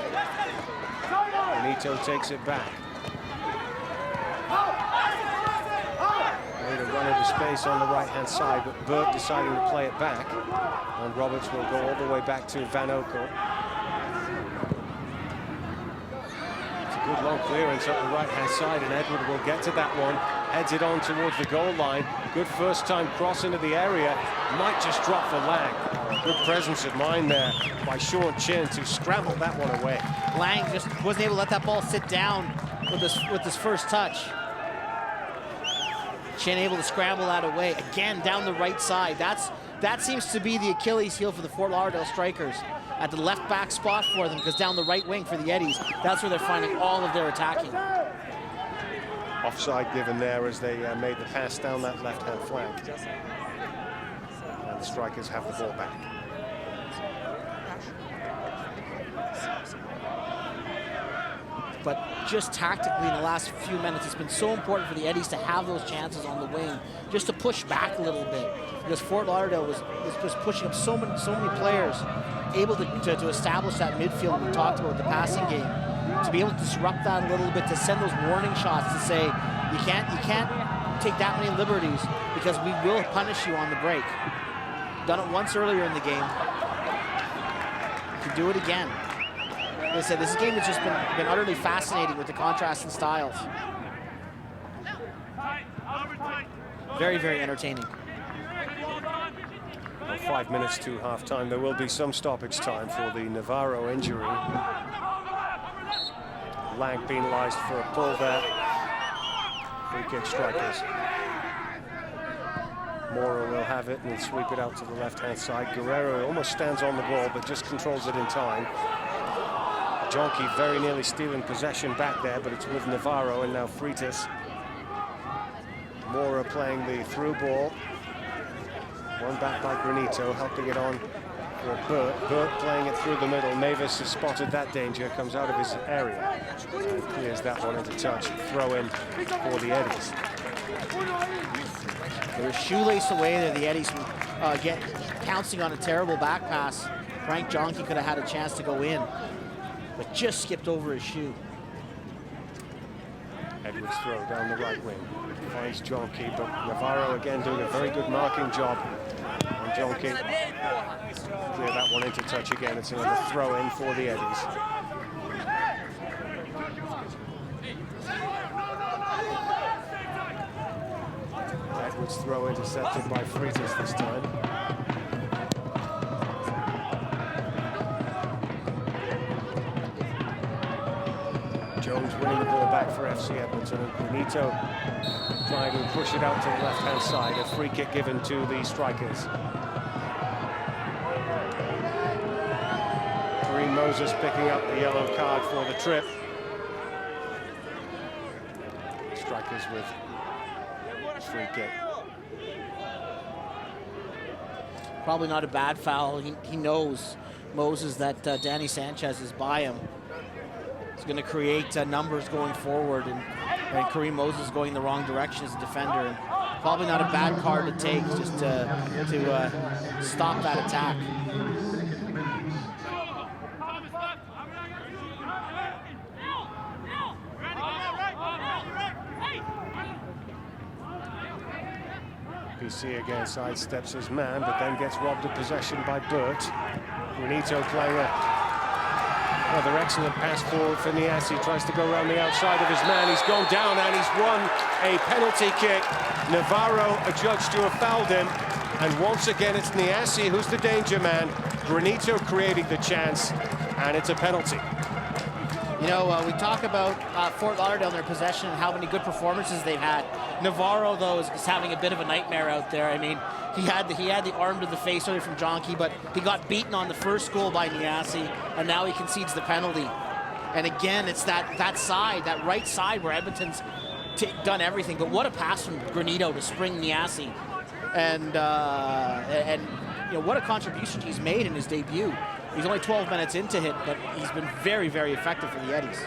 Granito takes it back. To run into space on the right-hand side, but Burt deciding to play it back, and Roberts will go all the way back to Van Okel. It's a good long clearance up the right-hand side, and Edward will get to that one, heads it on towards the goal line. Good first-time cross into the area, might just drop for Lang. Good presence of mind there by Sean Chin to scramble that one away. Lang just wasn't able to let that ball sit down with his first touch. Chin able to scramble that away again down the right side. That seems to be the Achilles heel for the Fort Lauderdale strikers at the left back spot for them, because down the right wing for the Eddies, that's where they're finding all of their attacking. Offside given there as they made the pass down that left-hand flank. And the strikers have the ball back. but just tactically in the last few minutes, it's been so important for the Eddies to have those chances on the wing, just to push back a little bit, because Fort Lauderdale was just pushing up so many players, able to establish that midfield we talked about, the passing game, to be able to disrupt that a little bit, to send those warning shots to say, you can't take that many liberties because we will punish you on the break. Done it once earlier in the game. You can do it again. Like I said, this game has just been utterly fascinating with the contrast in styles. Very, very entertaining. Well, 5 minutes to halftime. There will be some stoppage time for the Navarro injury. Lang penalized for a pull there. Free kick strikers. Mora will have it and he'll sweep it out to the left-hand side. Guerrero almost stands on the ball, but just controls it in time. Jonky very nearly stealing possession back there, but it's with Navarro and now Freitas. Mora playing the through ball. One back by Granito, helping it on for Burt. Burt playing it through the middle. Mavis has spotted that danger, comes out of his area and clears that one into touch. Throw in for the Eddies. They were shoelace away there, the Eddies pouncing on a terrible back pass. Frank Jonky could have had a chance to go in, but just skipped over his shoe. Edwards throw down the right wing. Finds Jonky, but Navarro again doing a very good marking job on Jonky. Clear that one into touch again. It's another throw in for the Eddies. Edwards throw intercepted by Freitas this time. Jones winning the ball back for FC Edmonton, and Benito trying to push it out to the left-hand side. A free kick given to the strikers. Kareem Moses picking up the yellow card for the trip. Strikers with free kick. Probably not a bad foul. He knows, Moses, that Danny Sanchez is by him. It's going to create numbers going forward, and Kareem Moses going the wrong direction as a defender. And probably not a bad card to take, just to stop that attack. PC again sidesteps his man, but then gets robbed of possession by Burt. Granito playing another excellent pass forward for Niassi. Tries to go around the outside of his man. He's gone down and he's won a penalty kick. Navarro adjudged to have fouled him. And once again, it's Niassi who's the danger man. Granito creating the chance, and it's a penalty. You know, we talk about Fort Lauderdale and their possession and how many good performances they've had. Navarro, though, is having a bit of a nightmare out there. I mean, he had the arm to the face earlier from Jonky, but he got beaten on the first goal by Niassi, and now he concedes the penalty. And again, it's that side, that right side where Edmonton's done everything. But what a pass from Granito to spring Niassi, and you know, what a contribution he's made in his debut. He's only 12 minutes into it, but he's been very, very effective for the Eddies.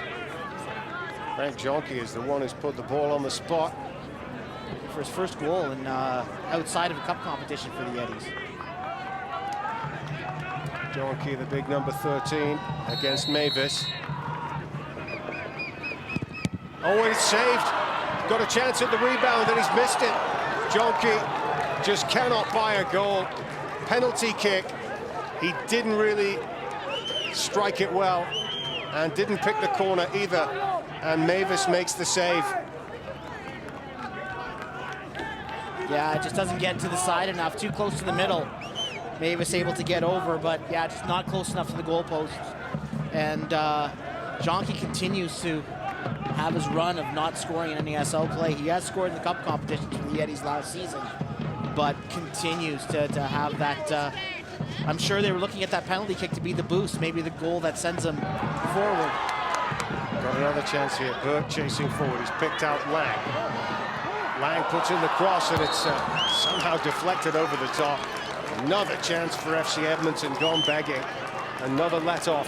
Frank Jonky is the one who's put the ball on the spot for his first goal in outside of a cup competition for the Eddies. Jonky, the big number 13, against Mavis. Oh, and it's saved. Got a chance at the rebound, and he's missed it. Jonky just cannot buy a goal. Penalty kick. He didn't really strike it well and didn't pick the corner either. And Mavis makes the save. Yeah, it just doesn't get to the side enough. Too close to the middle. Mavis able to get over, but yeah, just not close enough to the goalposts. And Jonky continues to have his run of not scoring in any NASL play. He has scored in the cup competition for the Eddies last season, but continues to have that. I'm sure they were looking at that penalty kick to be the boost, maybe the goal that sends them forward. Got another chance here. Burt chasing forward. He's picked out Lang. Lang puts in the cross, and it's somehow deflected over the top. Another chance for FC Edmonton gone begging. Another let-off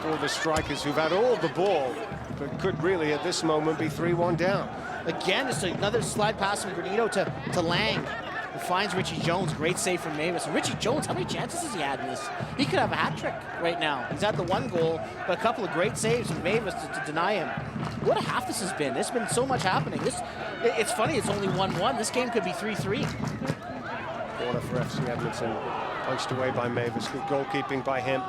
for the strikers, who've had all the ball but could really at this moment be 3-1 down. Again, it's another slide pass from Granito to Lang, who finds Richie Jones. Great save from Mavis. And Richie Jones, how many chances has he had in this? He could have a hat trick right now. He's had the one goal, but a couple of great saves from Mavis to deny him. What a half this has been. There's been so much happening. It's funny, it's only 1-1. This game could be 3-3. Corner for FC Edmonton, punched away by Mavis. Good goalkeeping by him.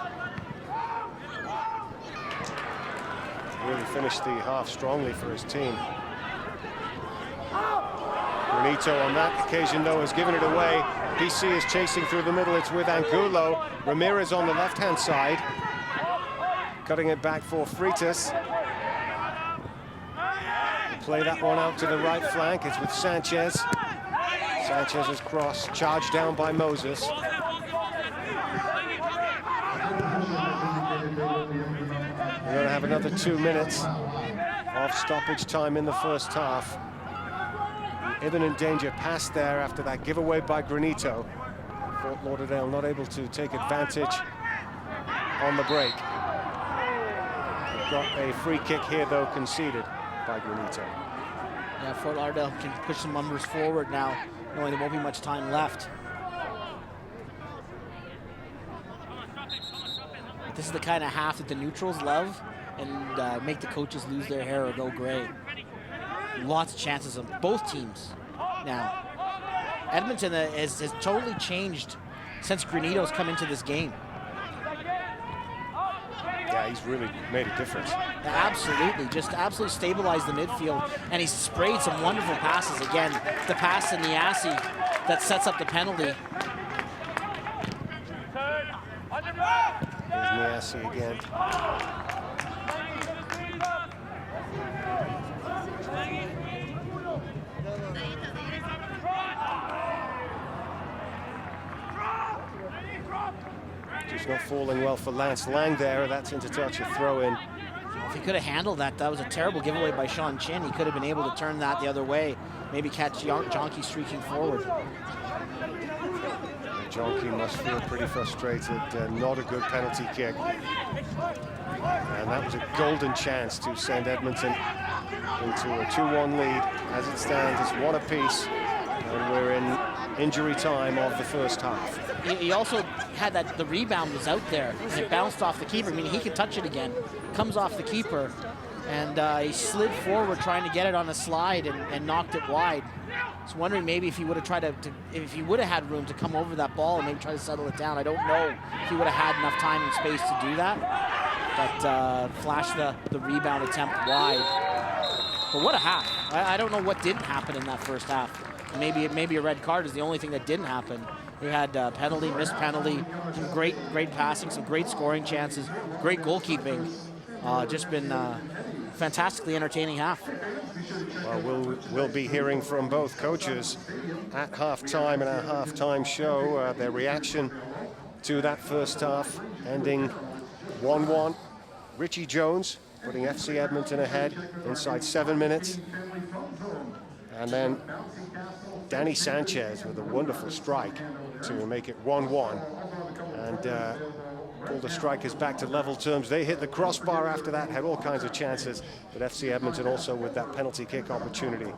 Really finished the half strongly for his team. Granito on that occasion, though, has given it away. PC is chasing through the middle. It's with Angulo. Ramirez on the left-hand side. Cutting it back for Freitas. Play that one out to the right flank. It's with Sanchez. Sanchez's cross charged down by Moses. We're going to have another 2 minutes of stoppage time in the first half. Imminent danger passed there after that giveaway by Granito. Fort Lauderdale not able to take advantage on the break. We've got a free kick here, though, conceded by Granito. Yeah, Fort Lauderdale can push some numbers forward now, knowing there won't be much time left. This is the kind of half that the neutrals love and make the coaches lose their hair or go gray. Lots of chances on both teams now. Edmonton has totally changed since Granito's come into this game. Yeah, he's really made a difference. Absolutely, just absolutely stabilized the midfield, and he's sprayed some wonderful passes. Again, the pass in Niasi that sets up the penalty. There's Niasi again. Just not falling well for Lance Lang there. That's into touch, a throw in. If he could have handled that, that was a terrible giveaway by Sean Chin. He could have been able to turn that the other way, maybe catch Jonky streaking forward. Jonky must feel pretty frustrated. Not a good penalty kick. And that was a golden chance to send Edmonton into a 2-1 lead. As it stands, it's one apiece, and we're in injury time of the first half. He also had that, the rebound was out there, and it bounced off the keeper, meaning he could touch it again. Comes off the keeper, and he slid forward trying to get it on a slide and knocked it wide. I was wondering maybe if he would have tried if he would have had room to come over that ball and maybe try to settle it down. I don't know if he would have had enough time and space to do that, but flashed the rebound attempt wide. But what a half. I don't know what didn't happen in that first half. Maybe a red card is the only thing that didn't happen. We had penalty, missed penalty, some great passing, some great scoring chances, great goalkeeping. Just been fantastically entertaining half. Well, we'll be hearing from both coaches at halftime in our halftime show, their reaction to that first half, ending 1-1. Richie Jones putting FC Edmonton ahead inside 7 minutes. And then Danny Sanchez with a wonderful strike to make it 1-1. And pull the strikers back to level terms. They hit the crossbar after that, had all kinds of chances, but FC Edmonton also with that penalty kick opportunity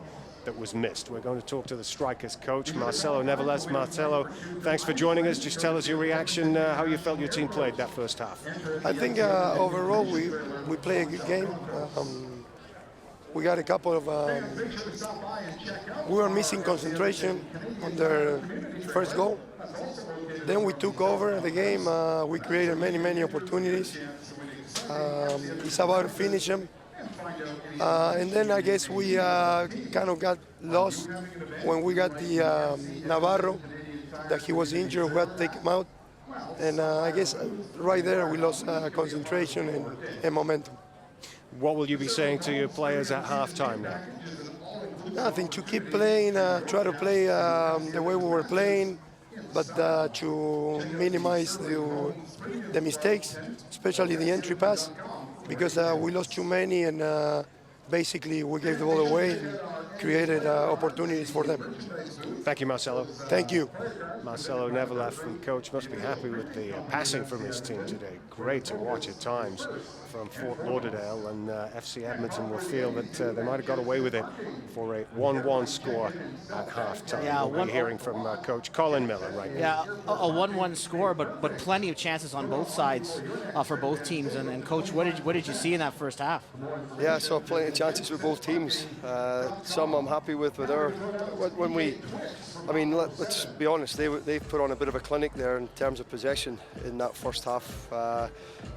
that was missed. We're going to talk to the strikers coach, Marcelo Neveles. Marcelo, thanks for joining us. Just tell us your reaction, how you felt your team played that first half. I think overall we play a good game. We got a couple of, we were missing concentration on their first goal. Then we took over the game. We created many opportunities. It's about to finish them. And then I guess we kind of got lost when we got the Navarro, that he was injured, we had to take him out. And I guess right there we lost concentration and momentum. What will you be saying to your players at halftime now? Nothing, to keep playing, try to play the way we were playing, but to minimize the mistakes, especially the entry pass, because we lost too many and basically we gave the ball away created opportunities for them. Thank you, Marcelo. Thank you. Marcelo Neverlef, the coach, must be happy with the passing from his team today. Great to watch at times from Fort Lauderdale, and FC Edmonton will feel that they might have got away with it for a 1-1 score at halftime. Yeah, we'll be hearing from Coach Colin Miller right now. Yeah, a 1-1 score, but plenty of chances on both sides for both teams. And Coach, what did you see in that first half? Yeah, I saw plenty of chances for both teams. Some I'm happy with our. When we, I mean, let's be honest, they put on a bit of a clinic there in terms of possession in that first half.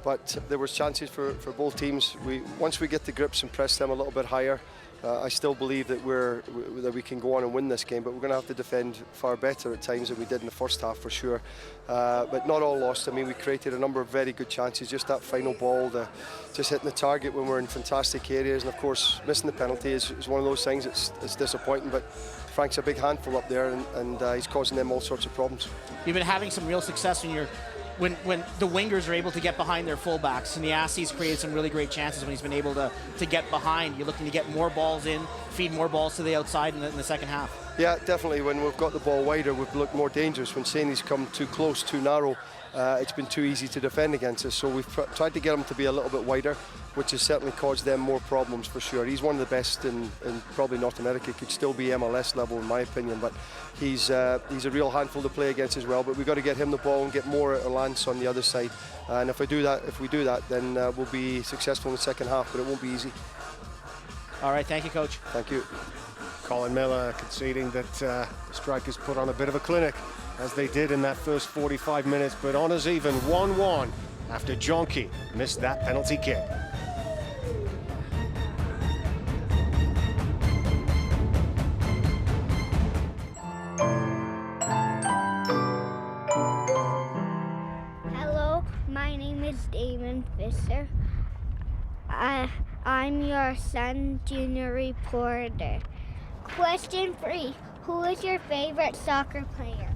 But there was chances for both teams. Once we get the grips and press them a little bit higher, I still believe that we can go on and win this game, but we're going to have to defend far better at times than we did in the first half for sure. But not all lost. I mean, we created a number of very good chances. Just that final ball, just hitting the target when we're in fantastic areas, and of course missing the penalty is one of those things. It's disappointing, but Frank's a big handful up there, and he's causing them all sorts of problems. You've been having some real success when the wingers are able to get behind their fullbacks, and the Assies created some really great chances when he's been able to get behind. You're looking to get more balls in, feed more balls to the outside in the second half. Yeah, definitely. When we've got the ball wider, we've looked more dangerous. When Saini's come too close, too narrow, it's been too easy to defend against us. So we've tried to get him to be a little bit wider, which has certainly caused them more problems for sure. He's one of the best in probably North America. Could still be MLS level in my opinion, but he's a real handful to play against as well. But we've got to get him the ball and get more out of Lance on the other side. And if we do that, then we'll be successful in the second half. But it won't be easy. All right, thank you, Coach. Thank you. Colin Miller conceding that the Strikers put on a bit of a clinic, as they did in that first 45 minutes, but honours even 1-1 after Jonky missed that penalty kick. Hello, my name is Damon Visser. I'm your Sun Junior reporter. Question 3. Who is your favorite soccer player?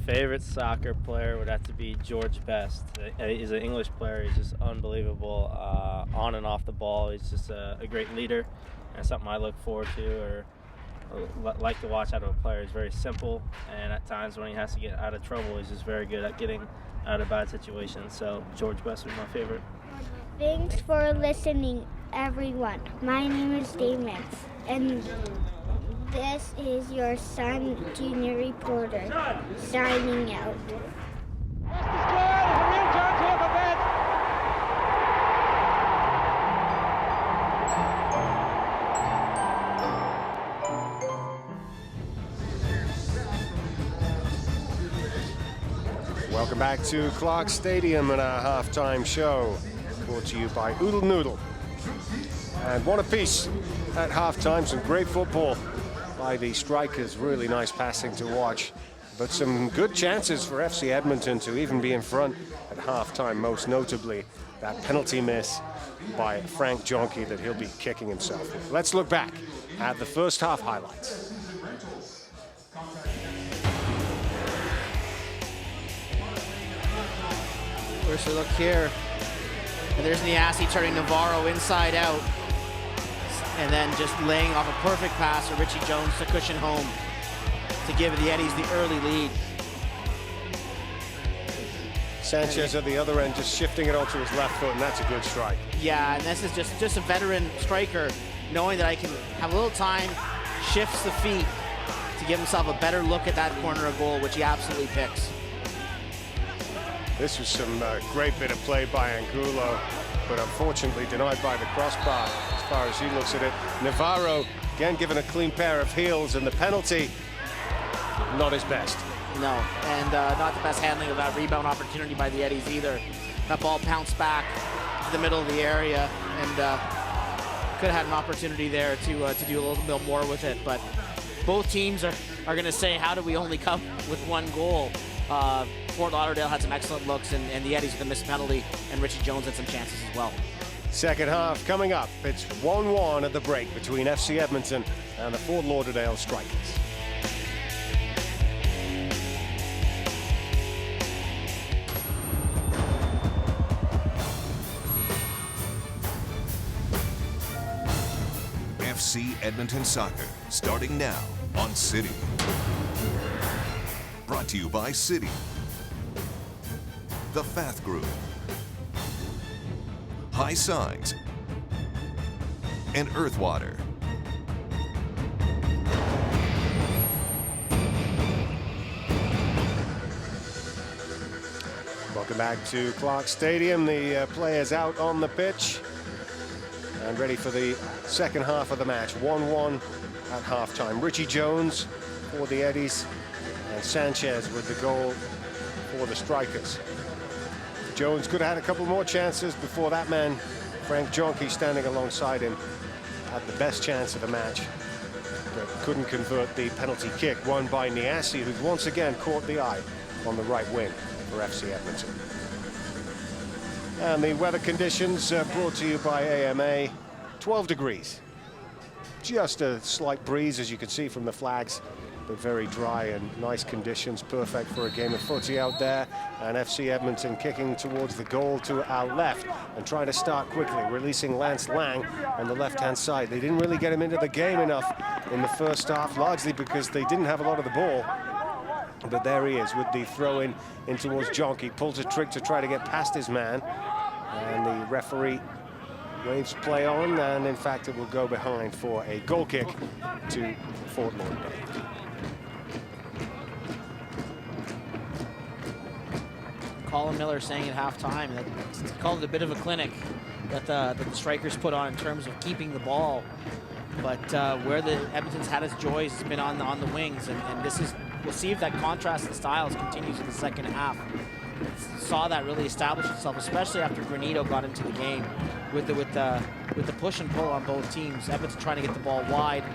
Favorite soccer player would have to be George Best. He's an English player. He's just unbelievable on and off the ball. He's just a great leader, and something I look forward to or like to watch out of a player. He's very simple, and at times when he has to get out of trouble, he's just very good at getting out of bad situations. So George Best would be my favorite. Thanks for listening, everyone. My name is Damon, and this is your Sun Junior reporter signing out. Welcome back to Clarke Stadium and our halftime show, brought to you by Oodle Noodle. And one apiece at halftime. Some great football by the Strikers. Really nice passing to watch, but some good chances for FC Edmonton to even be in front at halftime, most notably that penalty miss by Frank Jonky that he'll be kicking himself with. Let's look back at the first half highlights. First a look here, and there's Niassi turning Navarro inside out, and then just laying off a perfect pass for Richie Jones to cushion home to give the Eddies the early lead. Sanchez at the other end just shifting it onto his left foot, and that's a good strike. Yeah, and this is just a veteran striker knowing that I can have a little time, shifts the feet to give himself a better look at that corner of goal, which he absolutely picks. This was some great bit of play by Angulo, but unfortunately denied by the crossbar as far as he looks at it. Navarro, again, given a clean pair of heels, and the penalty, not his best. No, and not the best handling of that rebound opportunity by the Eddies either. That ball pounced back to the middle of the area, and could have had an opportunity there to do a little bit more with it. But both teams are going to say, how do we only come with one goal? Fort Lauderdale had some excellent looks, and the Eddies with a missed penalty, and Richie Jones had some chances as well. Second half coming up. It's 1-1 at the break between FC Edmonton and the Fort Lauderdale Strikers. FC FC Edmonton Soccer, starting now on City. Brought to you by City, the Fath Group, High Signs, and Earthwater. Welcome back to Clarke Stadium. The players out on the pitch and ready for the second half of the match. 1-1 at halftime. Richie Jones for the Eddies and Sanchez with the goal for the Strikers. Jones could have had a couple more chances before that man, Frank Jonke, standing alongside him, had the best chance of the match, but couldn't convert the penalty kick won by Niasi, who's once again caught the eye on the right wing for FC Edmonton. And the weather conditions brought to you by AMA. 12 degrees. Just a slight breeze, as you can see from the flags, but very dry and nice conditions, perfect for a game of footy out there. And FC Edmonton kicking towards the goal to our left and trying to start quickly, releasing Lance Lang on the left-hand side. They didn't really get him into the game enough in the first half, largely because they didn't have a lot of the ball. But there he is with the throw in towards Jonke. Pulls a trick to try to get past his man. And the referee waves play on, and in fact it will go behind for a goal kick to Fort Lauderdale. Colin Miller saying at halftime that he called it a bit of a clinic that the Strikers put on in terms of keeping the ball. But where the Edmonton's had its joys has been on the wings, and this is, we'll see if that contrast in styles continues in the second half. Saw that really establish itself, especially after Granito got into the game with the push and pull on both teams. Edmonton trying to get the ball wide,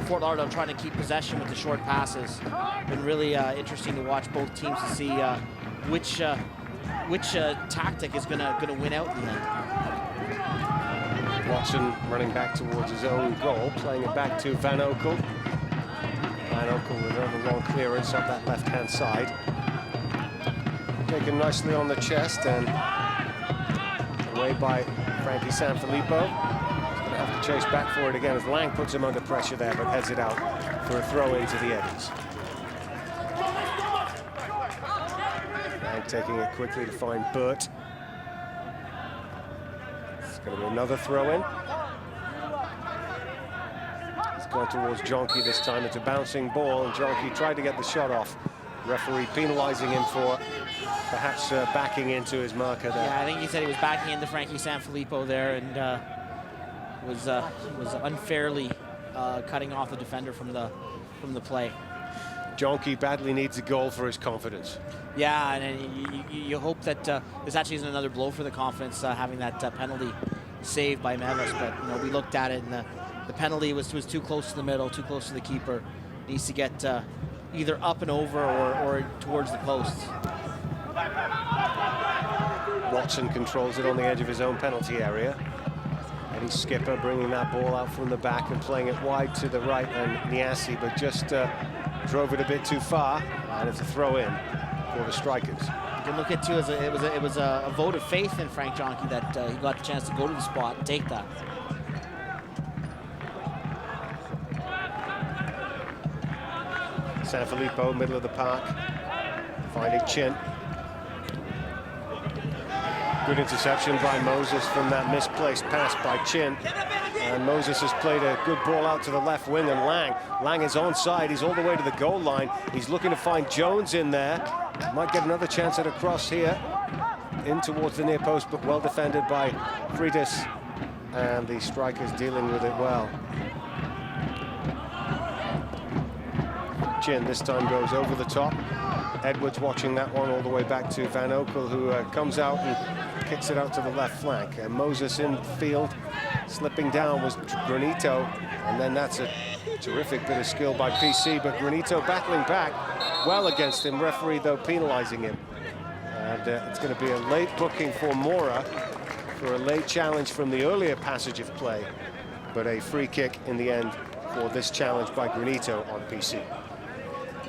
Fort Lauderdale trying to keep possession with the short passes. Been really interesting to watch both teams to see which tactic is gonna win out in the end. Watson running back towards his own goal, playing it back to Van Oekel. Van Oekel with another long clearance up that left-hand side. Taken nicely on the chest and away by Frankie Sanfilippo. He's going to have to chase back for it again as Lang puts him under pressure there, but heads it out for a throw into the Eddies. Lang taking it quickly to find Burt. It's going to be another throw in. He's gone towards Jonke this time. It's a bouncing ball, and Jonke tried to get the shot off. Referee penalizing him for perhaps backing into his marker there. Yeah, I think he said he was backing into Frankie Sanfilippo there and was unfairly cutting off the defender from the play. Jonke badly needs a goal for his confidence. Yeah, and you hope that this actually isn't another blow for the confidence, having that penalty saved by Mevis. But you know, we looked at it, and the penalty was too close to the middle, too close to the keeper. Needs to get either up and over or towards the posts. Watson controls it on the edge of his own penalty area. Eddie Skipper bringing that ball out from the back and playing it wide to the right, and Niasi, but just drove it a bit too far, and it's a throw in for the Strikers. You can look at too as it was a vote of faith in Frank Jonke that he got the chance to go to the spot and take that. Sanfilippo, middle of the park, finding Chin. Good interception by Moses from that misplaced pass by Chin. And Moses has played a good ball out to the left wing, and Lang is onside. He's all the way to the goal line. He's looking to find Jones in there. Might get another chance at a cross here. In towards the near post, but well defended by Freitas. And the Strikers dealing with it well. Chin this time goes over the top. Edwards watching that one all the way back to Van Oekel, who comes out and kicks it out to the left flank. And Moses in field, slipping down was Granito, and then that's a terrific bit of skill by PC, but Granito battling back well against him, referee though penalizing him. And it's going to be a late booking for Mora for a late challenge from the earlier passage of play, but a free kick in the end for this challenge by Granito on PC.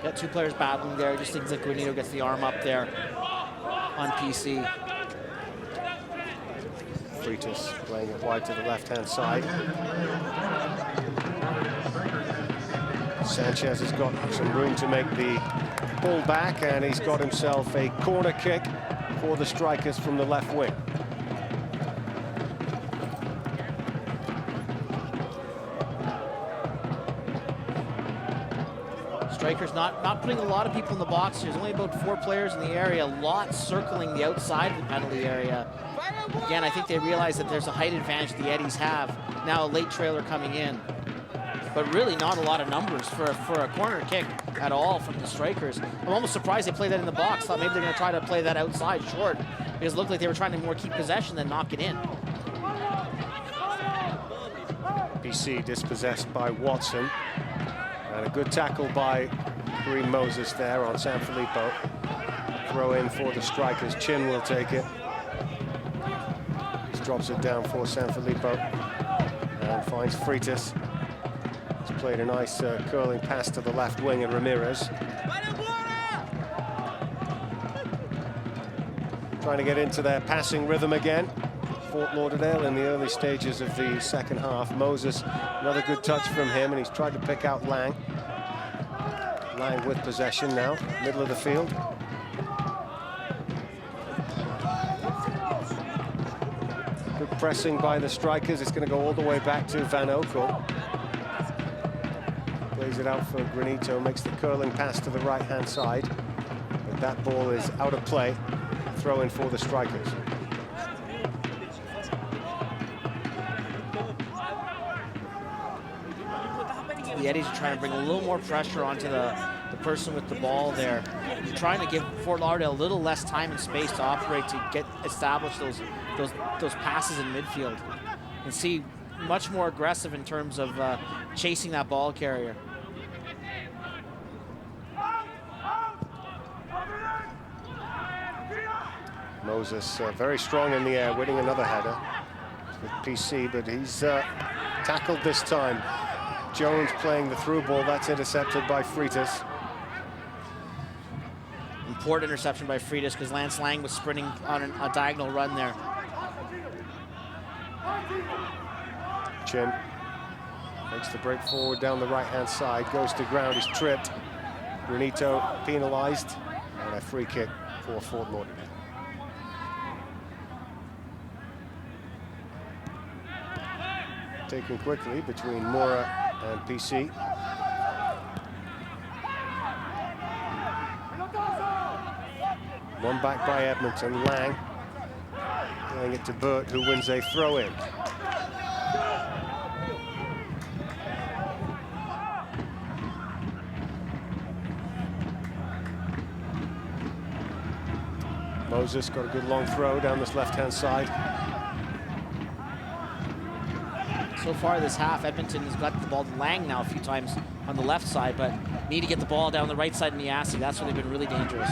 Got two players battling there. Just things like Granito gets the arm up there on PC. Freitas playing it wide to the left-hand side. Sanchez has got some room to make the ball back, and he's got himself a corner kick for the strikers from the left wing. Strikers not putting a lot of people in the box. There's only about 4 players in the area, lots circling the outside of the penalty area. Again, I think they realize that there's a height advantage the Eddies have. Now a late trailer coming in. But really not a lot of numbers for a corner kick at all from the strikers. I'm almost surprised they played that in the box. Thought maybe they're going to try to play that outside short, because it looked like they were trying to more keep possession than knock it in. BC dispossessed by Watson. And a good tackle by Kareem Moses there on Sanfilippo. Throw in for the strikers. Chin will take it. Just drops it down for Sanfilippo and finds Freitas. He's played a nice curling pass to the left wing, and Ramirez trying to get into their passing rhythm again. Fort Lauderdale in the early stages of the second half. Moses, another good touch from him, and he's tried to pick out Lang. Lang with possession now, middle of the field. Good pressing by the strikers. It's going to go all the way back to Van Oekel. Plays it out for Granito, makes the curling pass to the right-hand side. But that ball is out of play. Throw in for the strikers. The Eddies are trying to bring a little more pressure onto the person with the ball there. Trying to give Fort Lauderdale a little less time and space to operate, to establish those passes in midfield. And see much more aggressive in terms of chasing that ball carrier. Moses very strong in the air, winning another header with PC, but he's tackled this time. Jones playing the through ball, that's intercepted by Freitas. Important interception by Freitas, because Lance Lang was sprinting on a diagonal run there. Chin makes the break forward down the right-hand side, goes to ground, he's tripped. Granito penalized, and a free kick for Fort Lauderdale. Taken quickly between Mora and PC. One back by Edmonton. Lang throwing it to Burt, who wins a throw-in. Moses got a good long throw down this left-hand side. So far this half, Edmonton has got the ball to Lang now a few times on the left side, but need to get the ball down the right side in Niasi. That's where they've been really dangerous.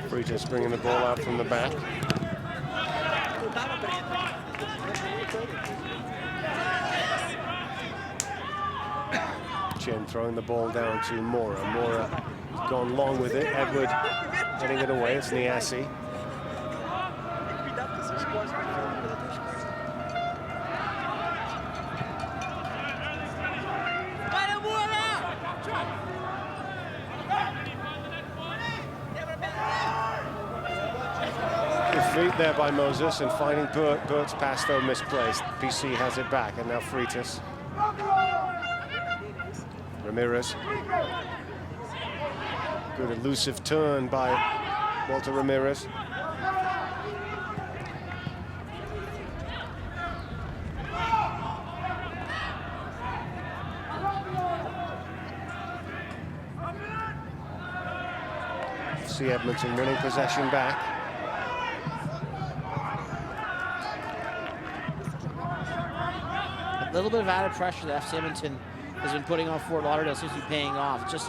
Freitas bringing the ball out from the back. Chin throwing the ball down to Mora. Mora gone long with it. Edward getting it away. It's Niasi. Feet there by Moses and finding Burt. Burt's pass though misplaced. PC has it back, and now Freitas. Ramirez. Good elusive turn by Walter Ramirez. See Edmonton winning possession back. A little bit of added pressure that FC Edmonton has been putting on Fort Lauderdale seems to be paying off. Just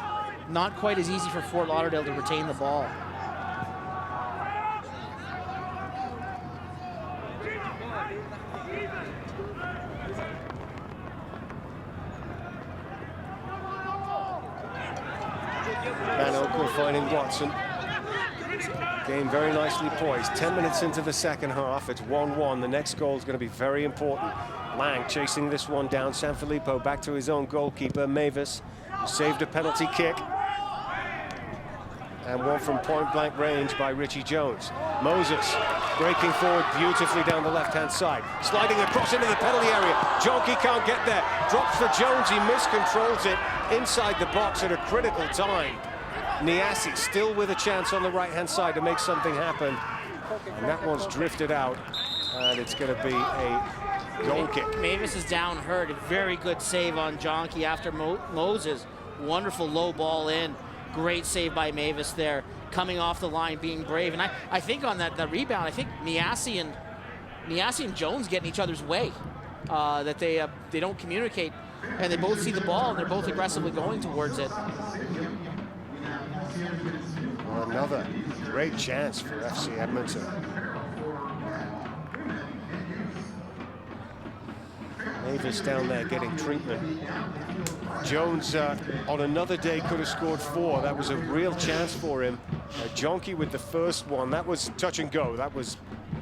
not quite as easy for Fort Lauderdale to retain the ball. Van Oakley finding Watson. Game very nicely poised. 10 minutes into the second half, it's 1-1. The next goal is going to be very important. Lang chasing this one down. Sanfilippo back to his own goalkeeper, Mavis, who saved a penalty kick. And one from point-blank range by Richie Jones. Moses breaking forward beautifully down the left-hand side. Sliding across into the penalty area. Jonky can't get there. Drops for Jones. He miscontrols it inside the box at a critical time. Niasi still with a chance on the right-hand side to make something happen. And that one's drifted out. And it's going to be a goal kick. Mavis is down hurt. A very good save on Jonky after Moses. Wonderful low ball in. Great save by Mavis there. Coming off the line, being brave. And I think on that rebound, I think Niasi and Jones get in each other's way. That they don't communicate. And they both see the ball, and they're both aggressively going towards it. Another great chance for FC Edmonton. Mavis down there getting treatment. Jones on another day could have scored 4. That was a real chance for him. Jonky with the first one, that was touch and go. That was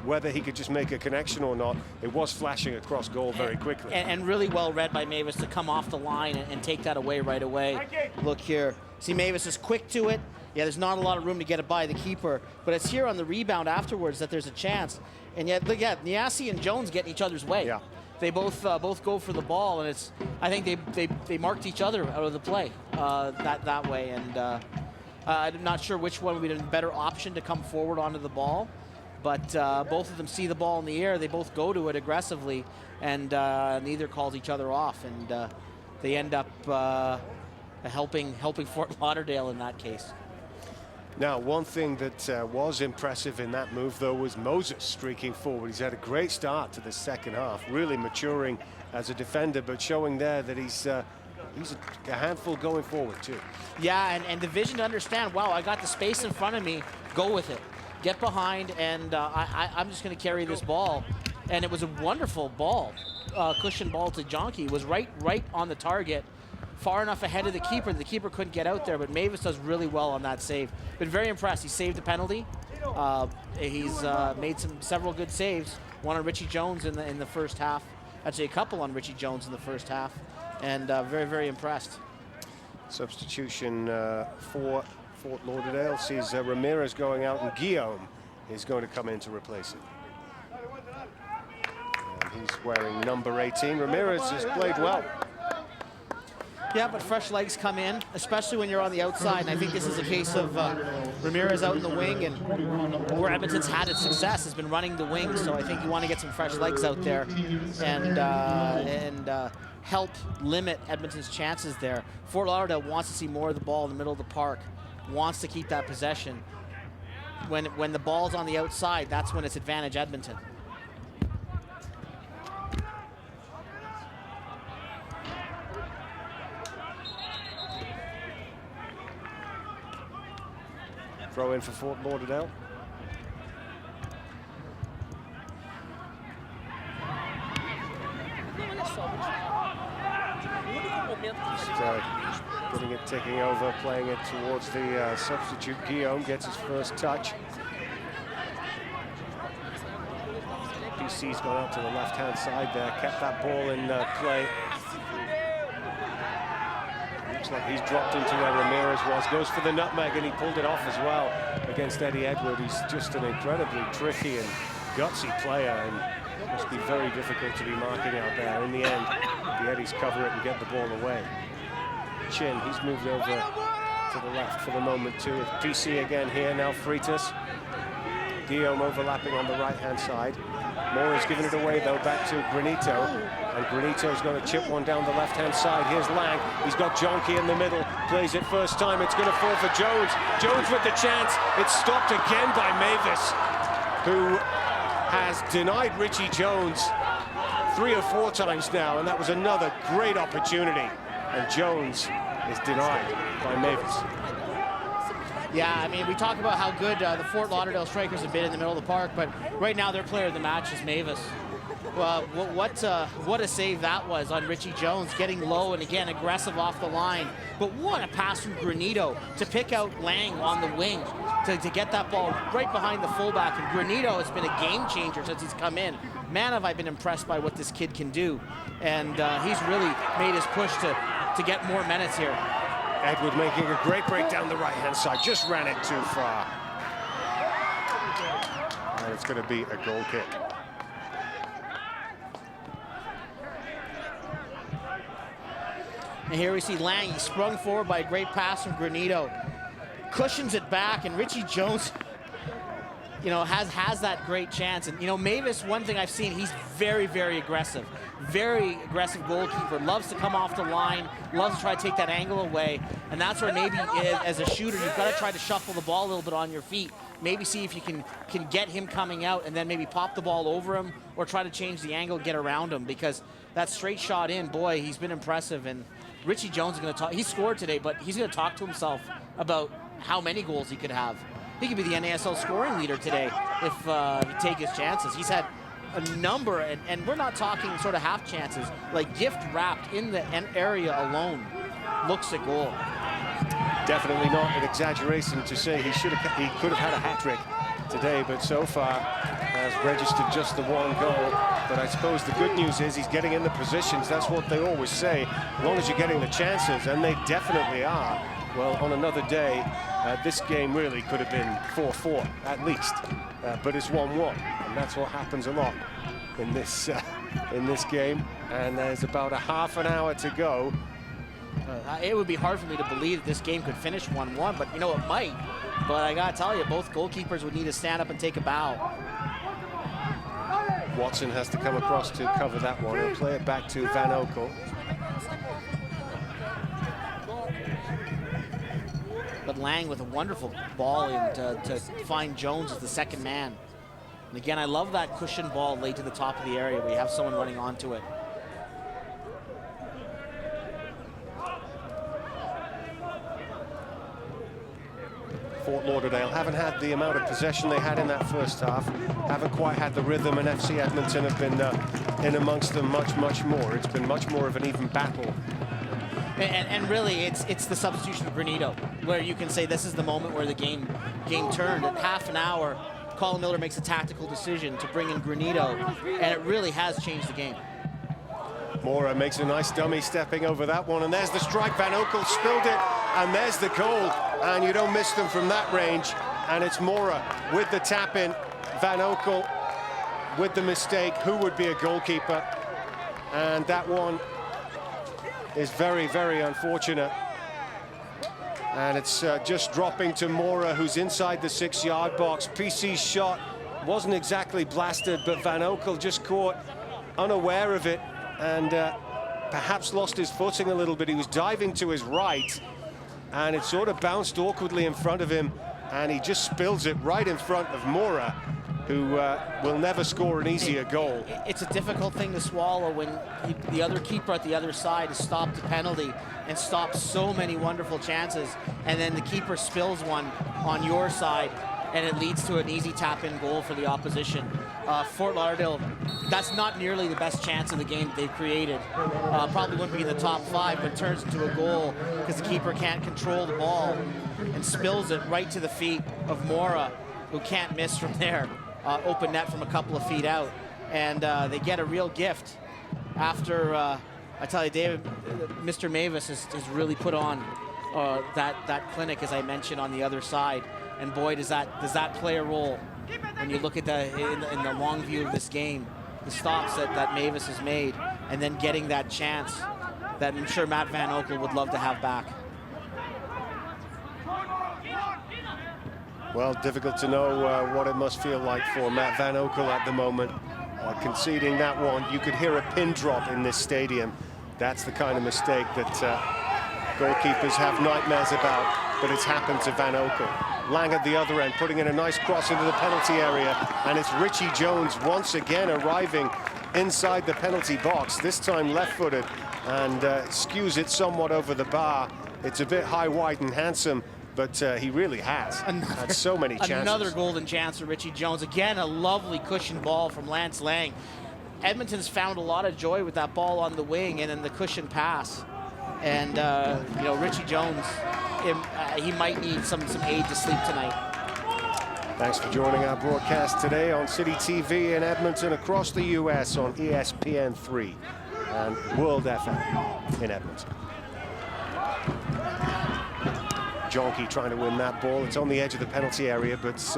whether he could just make a connection or not. It was flashing across goal very quickly. And really well read by Mavis to come off the line and take that away right away. Look here. See, Mavis is quick to it. Yeah, there's not a lot of room to get it by the keeper, but it's here on the rebound afterwards that there's a chance. And yet, look at Niasi and Jones getting each other's way. Yeah. They both go for the ball, and I think they marked each other out of the play that way. And I'm not sure which one would be a better option to come forward onto the ball, but both of them see the ball in the air. They both go to it aggressively, and neither calls each other off, and they end up helping Fort Lauderdale in that case. Now, one thing that was impressive in that move, though, was Moses streaking forward. He's had a great start to the second half, really maturing as a defender, but showing there that he's a handful going forward, too. Yeah, and the vision to understand, wow, I got the space in front of me, go with it. Get behind, and I'm just going to carry this ball. And it was a wonderful ball, cushion ball to Jonky. It was right on the target. Far enough ahead of the keeper. The keeper couldn't get out there, but Mavis does really well on that save. Been very impressed. He saved the penalty. He's made several good saves. One on Richie Jones in the first half. Actually, a couple on Richie Jones in the first half, and very, very impressed. Substitution for Fort Lauderdale sees Ramirez going out, and Guillaume is going to come in to replace him. And he's wearing number 18. Ramirez has played well. Yeah, but fresh legs come in, especially when you're on the outside. And I think this is a case of Ramirez out in the wing, and where Edmonton's had its success has been running the wing. So I think you want to get some fresh legs out there and help limit Edmonton's chances there. Fort Lauderdale wants to see more of the ball in the middle of the park, wants to keep that possession. When the ball's on the outside, that's when it's advantage Edmonton. Throw in for Fort Lauderdale. Just getting it ticking over, playing it towards the substitute. Guillaume gets his first touch. PC's gone out to the left-hand side there, kept that ball in play. Looks like he's dropped into where Ramirez was. Goes for the nutmeg, and he pulled it off as well against Eddie Edward. He's just an incredibly tricky and gutsy player, and it must be very difficult to be marking out there. In the end, the Eddies cover it and get the ball away. Chin, he's moved over to the left for the moment too. With PC again here, now Freitas. Guillaume overlapping on the right-hand side. Mora's given it away, though, back to Granito. And Granito's going to chip one down the left-hand side. Here's Lang. He's got Jonky in the middle. Plays it first time. It's going to fall for Jones. Jones with the chance. It's stopped again by Mavis, who has denied Richie Jones 3 or 4 times now. And that was another great opportunity. And Jones is denied by Mavis. Yeah, I mean, we talk about how good the Fort Lauderdale strikers have been in the middle of the park, but right now their player of the match is Mavis. Well, what a save that was on Richie Jones, getting low and again aggressive off the line. But what a pass from Granito to pick out Lang on the wing to get that ball right behind the fullback. And Granito has been a game changer since he's come in. Man, have I been impressed by what this kid can do. And he's really made his push to get more minutes here. Edward making a great break down the right-hand side, just ran it too far. And it's going to be a goal kick. And here we see Lang. He sprung forward by a great pass from Granito. Cushions it back, and Richie Jones, you know, has that great chance. And, you know, Mavis, one thing I've seen, he's very, very aggressive. Very aggressive goalkeeper. Loves to come off the line. Loves to try to take that angle away. And that's where maybe, as a shooter, you've got to try to shuffle the ball a little bit on your feet. Maybe see if you can get him coming out and then maybe pop the ball over him or try to change the angle, get around him. Because that straight shot in, boy, he's been impressive. And Richie Jones is going to talk. He scored today, but he's going to talk to himself about how many goals he could have. He could be the NASL scoring leader today if he take his chances. He's had a number, and we're not talking sort of half chances, like gift wrapped in the area alone. Looks a goal. Definitely not an exaggeration to say he could have had a hat-trick today, but so far has registered just the one goal. But I suppose the good news is he's getting in the positions. That's what they always say, as long as you're getting the chances, and they definitely are. Well, on another day, this game really could have been 4-4 at least, but it's 1-1, and that's what happens a lot in this game. And there's about a half an hour to go. It would be hard for me to believe this game could finish 1-1, but you know, it might. But I gotta tell you, both goalkeepers would need to stand up and take a bow. Watson has to come across to cover that one. He'll play it back to Van Oekel. But Lang with a wonderful ball in to find Jones as the second man. And again, I love that cushion ball laid to the top of the area where you have someone running onto it. Fort Lauderdale haven't had the amount of possession they had in that first half, haven't quite had the rhythm, and FC Edmonton have been in amongst them much more. It's been much more of an even battle. And really, it's the substitution of Granito, where you can say this is the moment where the game turned. At half an hour, Colin Miller makes a tactical decision to bring in Granito, and it really has changed the game. Mora makes a nice dummy stepping over that one, and there's the strike. Van Oekel spilled it, and there's the goal, and you don't miss them from that range. And it's Mora with the tap in, Van Oekel with the mistake. Who would be a goalkeeper? And that one is very, very unfortunate. And it's just dropping to Mora, who's inside the 6-yard box. PC's shot wasn't exactly blasted, but Van Oekel just caught unaware of it and perhaps lost his footing a little bit. He was diving to his right, and it sort of bounced awkwardly in front of him, and he just spills it right in front of Mora, who will never score an easier goal. It's a difficult thing to swallow when the other keeper at the other side has stopped the penalty and stopped so many wonderful chances, and then the keeper spills one on your side, and it leads to an easy tap-in goal for the opposition. Fort Lauderdale, that's not nearly the best chance of the game they've created. Probably wouldn't be in the top 5, but turns into a goal because the keeper can't control the ball and spills it right to the feet of Mora, who can't miss from there. Open net from a couple of feet out, and they get a real gift after I tell you, David, Mr. Mavis has really put on that clinic, as I mentioned, on the other side, and boy, does that play a role when you look at in the long view of this game, the stops that Mavis has made, and then getting that chance that I'm sure Matt Van Oekel would love to have back. Well, difficult to know what it must feel like for Matt Van Oekel at the moment. Conceding that one, you could hear a pin drop in this stadium. That's the kind of mistake that goalkeepers have nightmares about, but it's happened to Van Oekel. Lang at the other end, putting in a nice cross into the penalty area, and it's Richie Jones once again arriving inside the penalty box, this time left-footed, and skews it somewhat over the bar. It's a bit high, wide, and handsome, but he really has had so many chances. Another golden chance for Richie Jones. Again, a lovely cushion ball from Lance Lang. Edmonton's found a lot of joy with that ball on the wing and then the cushion pass. And, you know, Richie Jones, he might need some aid to sleep tonight. Thanks for joining our broadcast today on City TV in Edmonton, across the US on ESPN3 and World FM in Edmonton. Jonky trying to win that ball. It's on the edge of the penalty area, but it's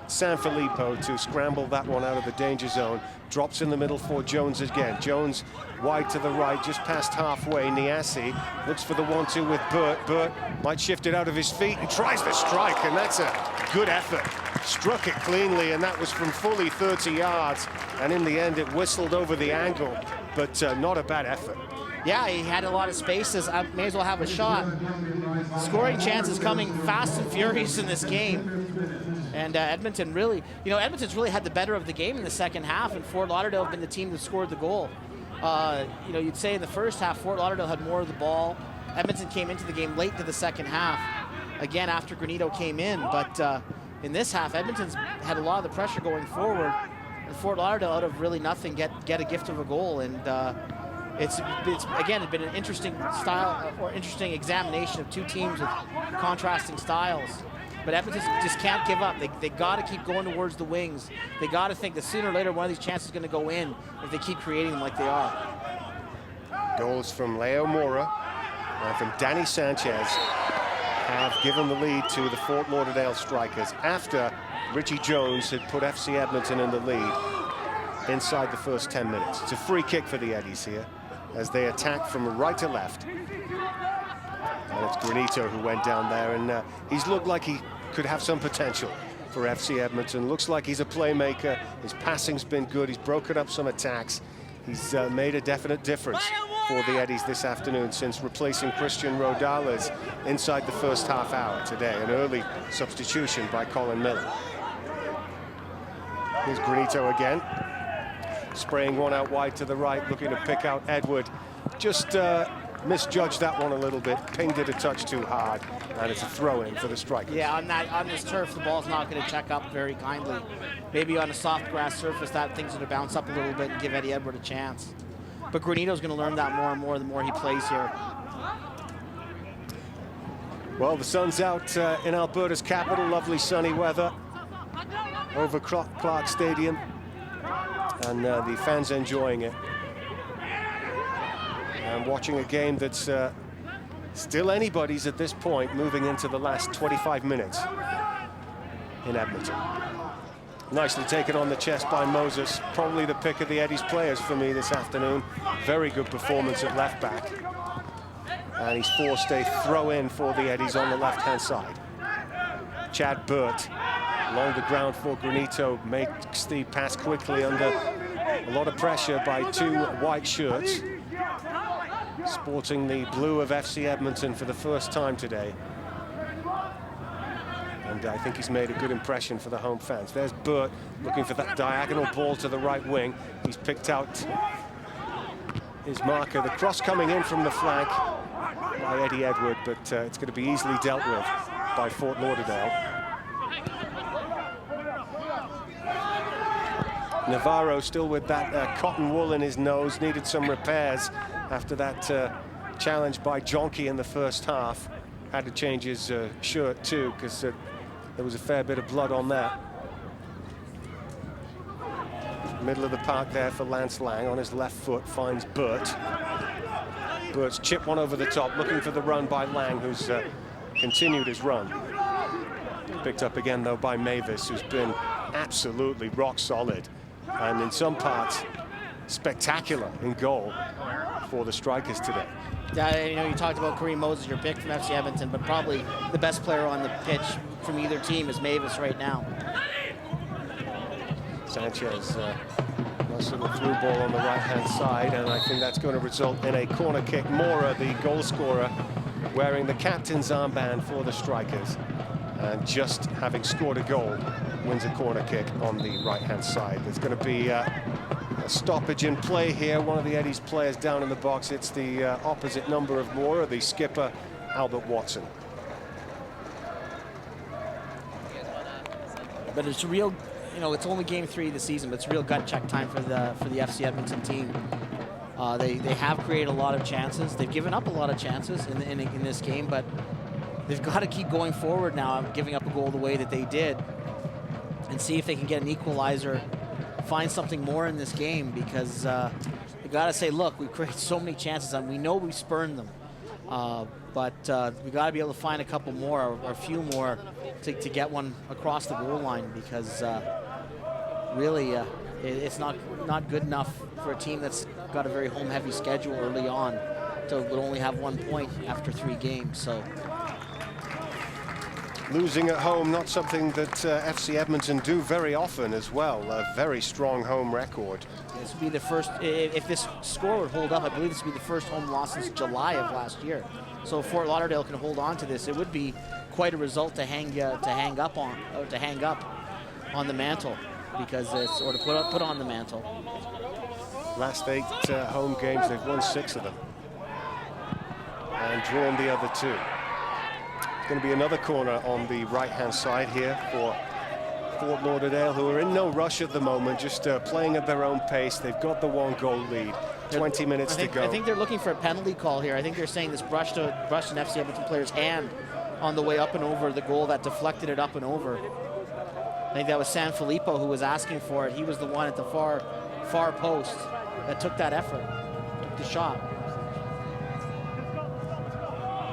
Sanfilippo to scramble that one out of the danger zone. Drops in the middle for Jones again. Jones wide to the right, just past halfway. Niasi looks for the 1-2 with Burt. Burt might shift it out of his feet. He tries the strike, and that's a good effort. Struck it cleanly, and that was from fully 30 yards. And in the end, it whistled over the angle, but not a bad effort. Yeah, he had a lot of spaces. I may as well have a shot. Scoring chances coming fast and furious in this game. And Edmonton really, you know, Edmonton's really had the better of the game in the second half, and Fort Lauderdale have been the team that scored the goal. You know, you'd say in the first half, Fort Lauderdale had more of the ball. Edmonton came into the game late to the second half, again after Granito came in. But in this half, Edmonton's had a lot of the pressure going forward, and Fort Lauderdale, out of really nothing, get a gift of a goal. And it's again been an interesting style or interesting examination of two teams with contrasting styles. But Edmonton just can't give up. They got to keep going towards the wings. They got to think that sooner or later one of these chances is going to go in if they keep creating them like they are. Goals from Leo Mora and from Danny Sanchez have given the lead to the Fort Lauderdale Strikers after Richie Jones had put FC Edmonton in the lead inside the first 10 minutes. It's a free kick for the Eddies here as they attack from right to left. And it's Granito who went down there, and he's looked like he could have some potential for FC Edmonton. Looks like he's a playmaker. His passing's been good. He's broken up some attacks. He's made a definite difference for the Eddies this afternoon since replacing Christian Rodales inside the first half hour today. An early substitution by Colin Miller. Here's Granito again, spraying one out wide to the right, looking to pick out Edward. Just misjudged that one a little bit, pinged it a touch too hard, and it's a throw-in for the Strikers. Yeah, on this turf, the ball's not going to check up very kindly. Maybe on a soft grass surface, that thing's going to bounce up a little bit and give Eddie Edward a chance. But Granito's going to learn that more and more the more he plays here. Well, the sun's out in Alberta's capital, lovely sunny weather over Clarke Stadium, and the fans enjoying it. And watching a game that's still anybody's at this point, moving into the last 25 minutes in Edmonton. Nicely taken on the chest by Moses, probably the pick of the Eddies players for me this afternoon. Very good performance at left back. And he's forced a throw-in for the Eddies on the left-hand side. Chad Burt along the ground for Granito, makes the pass quickly under a lot of pressure by two white shirts, sporting the blue of FC Edmonton for the first time today. And I think he's made a good impression for the home fans. There's Burt looking for that diagonal ball to the right wing. He's picked out his marker. The cross coming in from the flank by Eddie Edward, but it's going to be easily dealt with by Fort Lauderdale. Navarro still with that cotton wool in his nose, needed some repairs after that challenge by Jonky in the first half. Had to change his shirt too, because there was a fair bit of blood on that. Middle of the park there for Lance Lang. On his left foot finds Burt. Burt's chipped one over the top, looking for the run by Lang, who's continued his run. Picked up again though by Mavis, who's been absolutely rock solid, and in some parts spectacular in goal for the Strikers today. You know, you talked about Kareem Moses, your pick from FC Edmonton, but probably the best player on the pitch from either team is Mavis right now. Sanchez muscling the through ball on the right-hand side, and I think that's going to result in a corner kick. Mora, the goal scorer, wearing the captain's armband for the Strikers, and just having scored a goal, wins a corner kick on the right-hand side. There's going to be a stoppage in play here. One of the Eddies players down in the box. It's the opposite number of Mora, the skipper Albert Watson. But it's real, you know, it's only game 3 of the season, but it's real gut check time for the FC Edmonton team. They have created a lot of chances. They've given up a lot of chances in this game, but they've got to keep going forward now, giving up a goal the way that they did, and see if they can get an equalizer, find something more in this game, because you got to say, look, we've created so many chances, and we know we spurned them, but we got to be able to find a couple more or a few more to get one across the goal line, because really it's not good enough for a team that's got a very home-heavy schedule early on to only have 1 point after 3 games. So losing at home, not something that FC Edmonton do very often as well. A very strong home record. this would be the first, if this score would hold up, I believe this would be the first home loss since July of last year. So if Fort Lauderdale can hold on to this, it would be quite a result to hang up on the mantle, because it's, or to put on the mantle. Last 8 home games, they've won 6 of them and drawn the other 2. It's going to be another corner on the right-hand side here for Fort Lauderdale, who are in no rush at the moment, just playing at their own pace. They've got the 1-goal lead. 20 minutes to go. I think they're looking for a penalty call here. I think they're saying this brushed an FC Edmonton player's hand on the way up and over the goal that deflected it up and over. I think that was Sanfilippo who was asking for it. He was the one at the far post that took that effort, took the shot.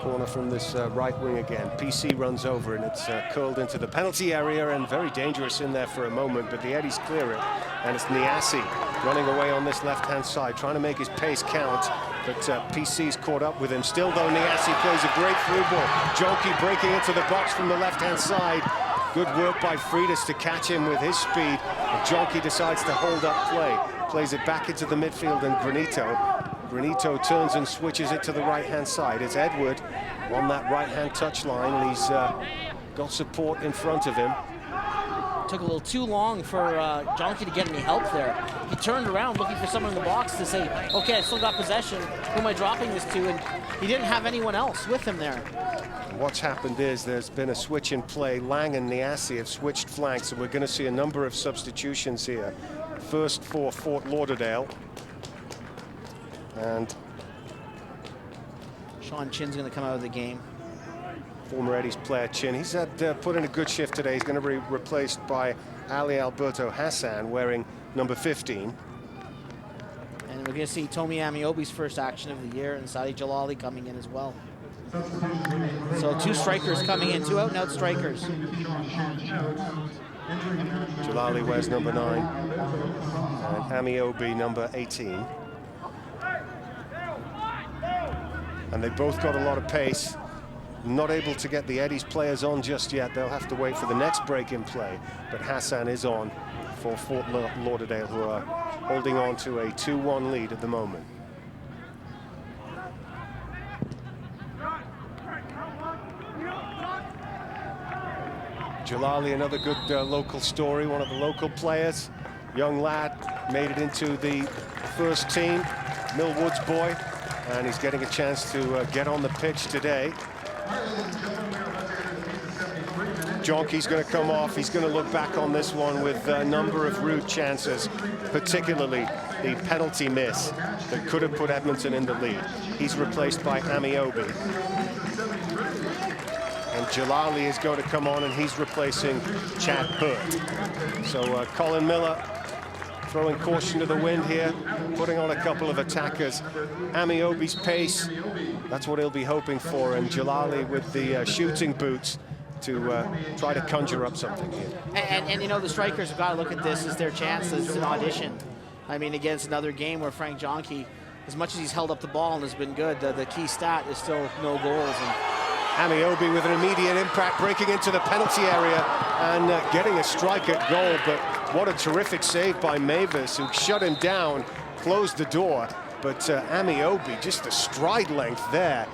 Corner from this right wing again. PC runs over and it's curled into the penalty area and very dangerous in there for a moment, but the Eddies clear it, and it's Niassi running away on this left-hand side, trying to make his pace count, but PC's caught up with him. Still though, Niassi plays a great through ball. Jonky breaking into the box from the left-hand side. Good work by Freitas to catch him with his speed. And Jonky decides to hold up play. Plays it back into the midfield, and Granito turns and switches it to the right-hand side. It's Edward on that right-hand touch line, and he's got support in front of him. Took a little too long for Jonky to get any help there. He turned around looking for someone in the box to say, okay, I still got possession. Who am I dropping this to? And he didn't have anyone else with him there. What's happened is there's been a switch in play. Lang and Niassi have switched flanks, and we're going to see a number of substitutions here. First for Fort Lauderdale. And Sean Chin's going to come out of the game. Former Eddies player Chin. He's had put in a good shift today. He's going to be replaced by Ali Alberto Hassan, wearing number 15. And we're going to see Tomi Amiobi's first action of the year, and Sadi Jalali coming in as well. So 2 strikers coming in, 2 out-and-out strikers. Jalali wears number 9, and Amiobi number 18. And they both got a lot of pace. Not able to get the Eddies players on just yet. They'll have to wait for the next break in play. But Hassan is on for Fort Lauderdale, who are holding on to a 2-1 lead at the moment. Jalali, another good local story, one of the local players. Young lad, made it into the first team, Millwoods boy, and he's getting a chance to get on the pitch today. Jonky's going to come off. He's going to look back on this one with a number of rude chances, particularly the penalty miss that could have put Edmonton in the lead. He's replaced by Amiobi. And Jalali is going to come on, and he's replacing Chad Burt. So Colin Miller throwing caution to the wind here, putting on a couple of attackers. Amiobi's pace, that's what he'll be hoping for, and Jalali with the shooting boots to try to conjure up something here. And you know, the strikers have got to look at this as their chance, as an audition. I mean, against another game where Frank Jonky, as much as he's held up the ball and has been good, the key stat is still no goals. And Amiobi with an immediate impact, breaking into the penalty area and getting a strike at goal, but what a terrific save by Mavis, who shut him down, closed the door. But Amiobi, just a stride length there.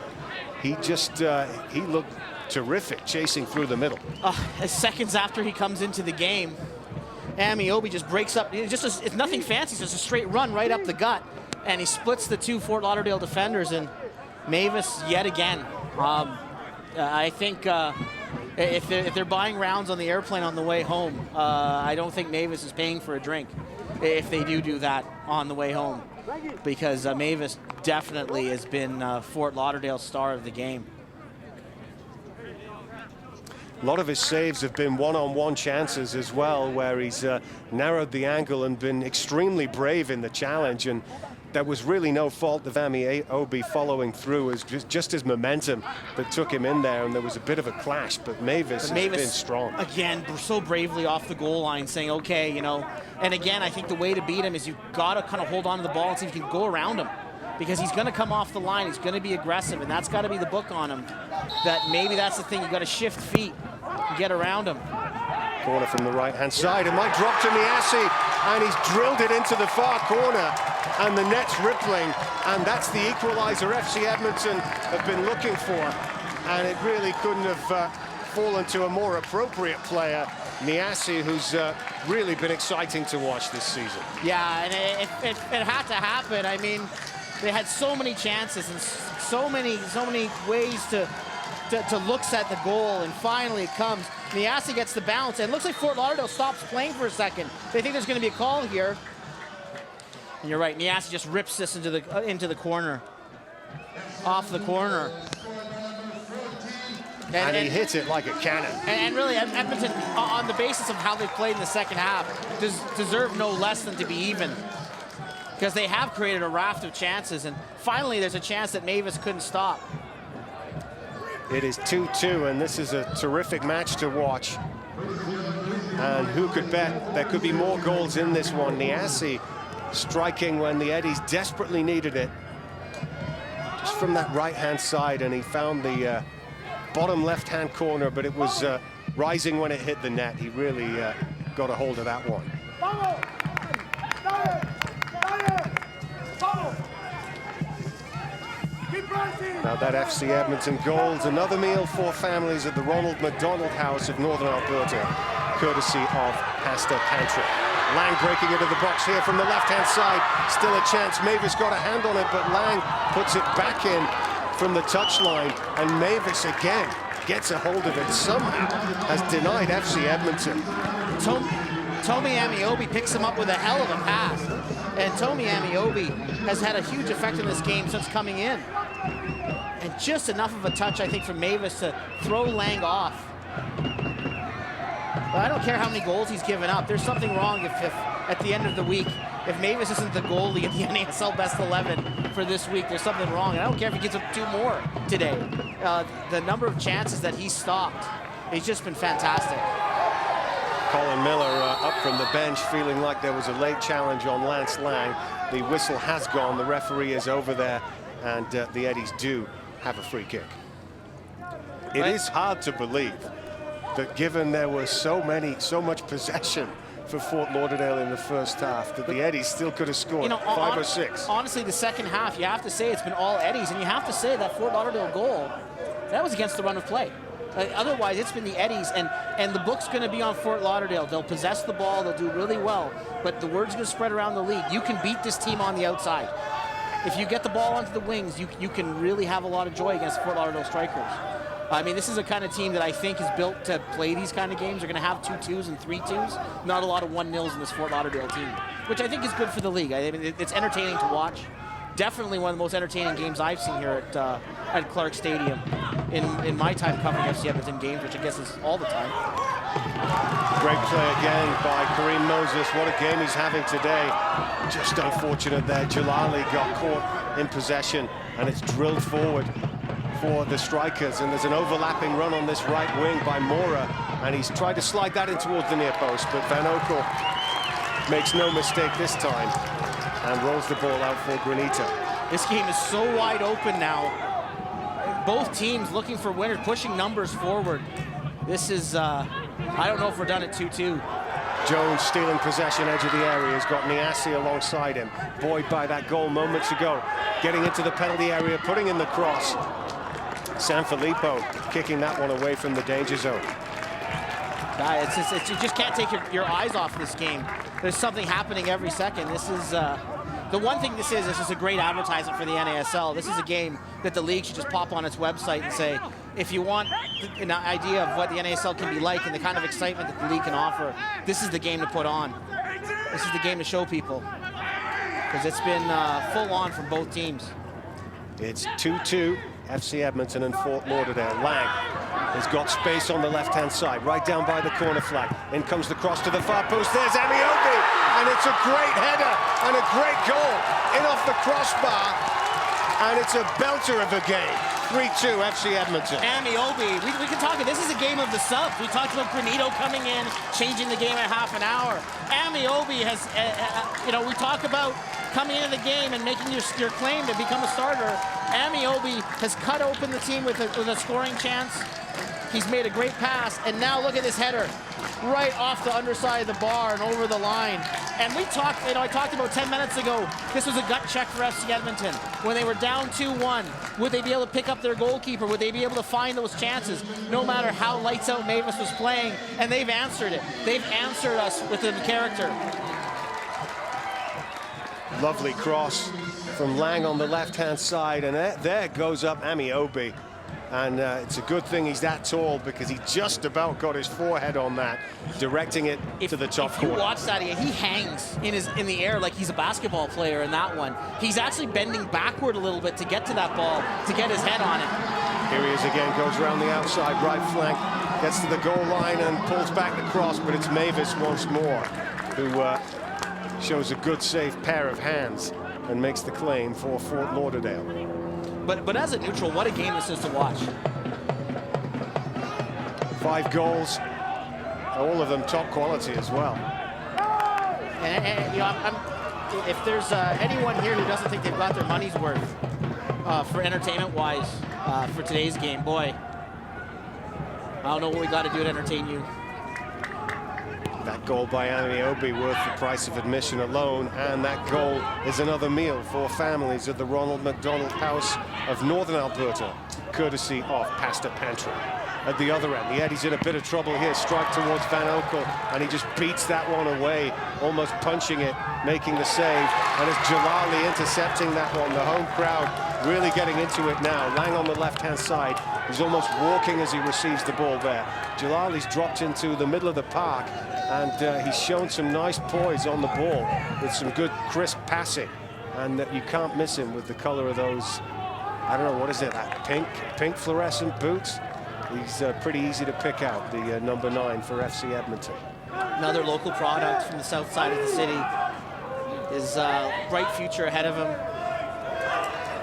He just, he looked terrific chasing through the middle. Seconds after he comes into the game, Amiobi just breaks up. It's nothing fancy, it's just a straight run right up the gut. And he splits the 2 Fort Lauderdale defenders, and Mavis yet again I think if they're buying rounds on the airplane on the way home, I don't think Mavis is paying for a drink if they do that on the way home, because Mavis definitely has been Fort Lauderdale's star of the game. A lot of his saves have been one-on-one chances as well, where he's narrowed the angle and been extremely brave in the challenge, and there was really no fault of Amiobi following through. It was just his momentum that took him in there, and there was a bit of a clash, but Mavis has been strong. Again, so bravely off the goal line, saying, okay, you know, and again, I think the way to beat him is you've got to kind of hold on to the ball and see if you can go around him, because he's going to come off the line, he's going to be aggressive, and that's got to be the book on him, that maybe that's the thing, you've got to shift feet and get around him. Corner from the right-hand side, it might drop to Niassi, and he's drilled it into the far corner, and the net's rippling, and that's the equalizer FC Edmonton have been looking for, and it really couldn't have fallen to a more appropriate player, Niassi, who's really been exciting to watch this season. Yeah, and it had to happen. I mean, they had so many chances and so many ways to look at the goal, and finally it comes. Niassi gets the bounce, and it looks like Fort Lauderdale stops playing for a second. They think there's going to be a call here. And you're right, Niassi just rips this into the corner, off the corner. And he hits it like a cannon. And really, Edmonton, on the basis of how they played in the second half, deserve no less than to be even, because they have created a raft of chances, and finally there's a chance that Mavis couldn't stop. It is 2-2, and this is a terrific match to watch. And who could bet there could be more goals in this one? Niassi striking when the Eddies desperately needed it. Just from that right-hand side, and he found the bottom left-hand corner, but it was rising when it hit the net. He really got a hold of that one. Now that FC Edmonton goal's another meal for families at the Ronald McDonald House of Northern Alberta, courtesy of Pasta Pantry. Lang breaking into the box here from the left-hand side. Still a chance. Mavis got a hand on it, but Lang puts it back in from the touchline, and Mavis again gets a hold of it. Somehow has denied FC Edmonton. Tomi Amiobi picks him up with a hell of a pass, and Tomi Amiobi has had a huge effect in this game since coming in. And just enough of a touch, I think, from Mavis to throw Lang off. But I don't care how many goals he's given up. There's something wrong if at the end of the week, if Mavis isn't the goalie in the NASL Best 11 for this week, there's something wrong. And I don't care if he gets up 2 more today. The number of chances that he's stopped, he's just been fantastic. Colin Miller up from the bench, feeling like there was a late challenge on Lance Lang. The whistle has gone. The referee is over there, and the Eddies do have a free kick. It is hard to believe that, given there was so much possession for Fort Lauderdale in the first half, that the Eddies still could have scored 5 or 6. Honestly, the second half, you have to say it's been all Eddies, and you have to say that Fort Lauderdale goal, that was against the run of play. Otherwise, it's been the Eddies, and the book's going to be on Fort Lauderdale. They'll possess the ball, they'll do really well, but the word's going to spread around the league. You can beat this team on the outside. If you get the ball onto the wings, you can really have a lot of joy against Fort Lauderdale strikers. I mean, this is a kind of team that I think is built to play these kind of games. They're going to have 2-2s and 3-2s. Not a lot of 1-0s in this Fort Lauderdale team, which I think is good for the league. I mean, it's entertaining to watch. Definitely one of the most entertaining games I've seen here at Clarke Stadium in my time covering FC Edmonton games, which I guess is all the time. Great play again by Kareem Moses. What a game he's having today. Just unfortunate there. Jalali got caught in possession, and it's drilled forward for the strikers, and there's an overlapping run on this right wing by Mora, and he's tried to slide that in towards the near post, but Van Oekel makes no mistake this time and rolls the ball out for Granita. This game is so wide open now. Both teams looking for winners, pushing numbers forward. This is, I don't know if we're done at 2-2. Jones stealing possession, edge of the area. He's got Niassi alongside him. Buoyed by that goal moments ago. Getting into the penalty area, putting in the cross. Sanfilippo kicking that one away from the danger zone. You just can't take your eyes off this game. There's something happening every second. This is the one thing this is a great advertisement for the NASL. This is a game that the league should just pop on its website and say, if you want an idea of what the NASL can be like and the kind of excitement that the league can offer, this is the game to put on. This is the game to show people, because it's been full on from both teams. It's 2-2, FC Edmonton and Fort Lauderdale. Lang has got space on the left-hand side, right down by the corner flag. In comes the cross to the far post. There's Amiobi, and it's a great header and a great goal in off the crossbar, and it's a belter of a game. 3-2 FC Edmonton. Amiobi, we can talk, this is a game of the subs. We talked about Granito coming in, changing the game in half an hour. Amiobi has, we talk about coming into the game and making your claim to become a starter. Amiobi has cut open the team with a scoring chance. He's made a great pass, and now look at this header, right off the underside of the bar and over the line. And we talked, I talked about 10 minutes ago, this was a gut check for FC Edmonton. When they were down 2-1, would they be able to pick up their goalkeeper? Would they be able to find those chances, no matter how lights out Mavis was playing? And they've answered it. They've answered us with the character. Lovely cross from Lang on the left-hand side, and there goes up Amiobi. And it's a good thing he's that tall, because he just about got his forehead on that, directing it to the top corner. If you watch that, he hangs in the air like he's a basketball player in that one. He's actually bending backward a little bit to get to that ball, to get his head on it. Here he is again, goes around the outside right flank, gets to the goal line and pulls back the cross, but it's Mavis once more who shows a good, safe pair of hands and makes the claim for Fort Lauderdale. But as a neutral, what a game this is to watch. 5 goals, all of them top quality as well. And if there's anyone here who doesn't think they've got their money's worth for entertainment-wise for today's game, boy, I don't know what we got to do to entertain you. That goal by Amiobi worth the price of admission alone, and that goal is another meal for families at the Ronald McDonald House of Northern Alberta, courtesy of Pastor Pantry. At the other end, the Eddies in a bit of trouble here, strike towards Van Oekel, and he just beats that one away, almost punching it, making the save, and it's Jalali intercepting that one. The home crowd really getting into it now. Lang on the left-hand side, he's almost walking as he receives the ball there. Jalali's dropped into the middle of the park, and he's shown some nice poise on the ball with some good crisp passing, and you can't miss him with the color of those, I don't know, what is it, that pink fluorescent boots? He's pretty easy to pick out, the number 9 for FC Edmonton. Another local product from the south side of the city. His bright future ahead of him.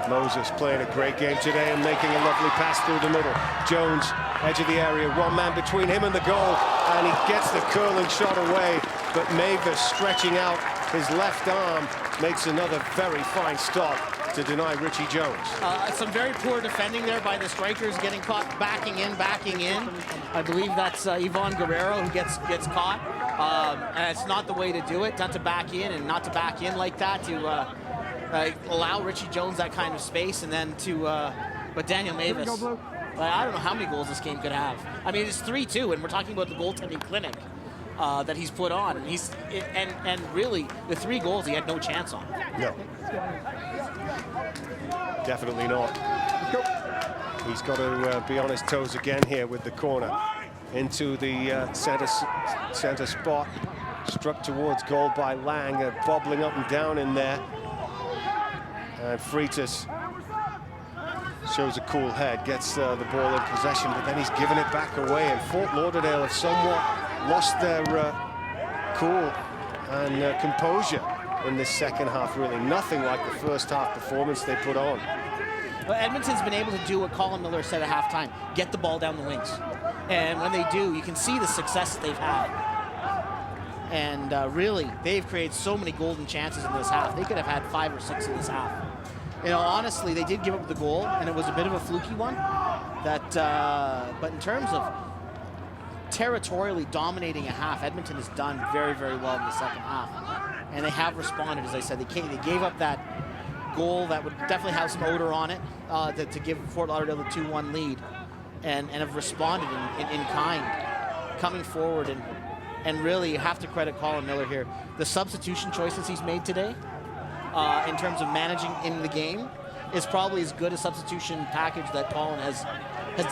Moses playing a great game today and making a lovely pass through the middle. Jones, edge of the area, one man between him and the goal, and he gets the curling shot away, but Mavis, stretching out his left arm, makes another very fine stop to deny Richie Jones. Some very poor defending there by the strikers, getting caught backing in. I believe that's Yvonne Guerrero who gets caught. And it's not the way to do it, not to back in, and not to back in like that, to allow Richie Jones that kind of space, and then to, but Daniel Mavis, I don't know how many goals this game could have. I mean, it's 3-2, and we're talking about the goaltending clinic that he's put on. And really, the 3 goals he had no chance on. No. Definitely not. He's got to be on his toes again here with the corner. Into the center spot. Struck towards goal by Lang, bobbling up and down in there. And Freitas shows a cool head, gets the ball in possession, but then he's given it back away. And Fort Lauderdale have somewhat lost their cool and composure in this second half, really. Nothing like the first half performance they put on. Well, Edmonton's been able to do what Colin Miller said at halftime, get the ball down the wings. And when they do, you can see the success that they've had. And really, they've created so many golden chances in this half. They could have had 5 or 6 in this half. You know, honestly, they did give up the goal, and it was a bit of a fluky one. But in terms of territorially dominating a half, Edmonton has done very, very well in the second half. And they have responded, as I said. They gave up that goal that would definitely have some odor on it to give Fort Lauderdale the 2-1 lead, and have responded in kind, coming forward. And really, you have to credit Colin Miller here. The substitution choices he's made today, in terms of managing in the game is probably as good a substitution package that Colin has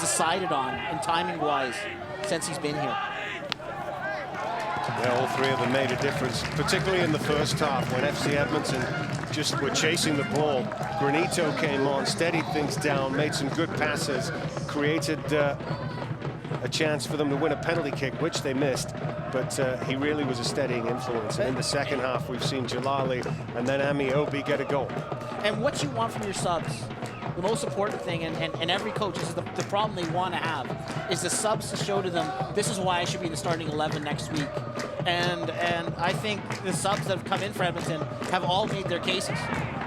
decided on, and timing-wise, since he's been here. Yeah, all three of them made a difference, particularly in the first half when FC Edmonton just were chasing the ball. Granito came on, steadied things down, made some good passes, created a chance for them to win a penalty kick, which they missed, but he really was a steadying influence. And in the second half, we've seen Jalali and then Ami Obi get a goal. And what you want from your subs, the most important thing, and every coach, this is the problem they want to have, is the subs to show to them, this is why I should be in the starting 11 next week. And I think the subs that have come in for Edmonton have all made their cases.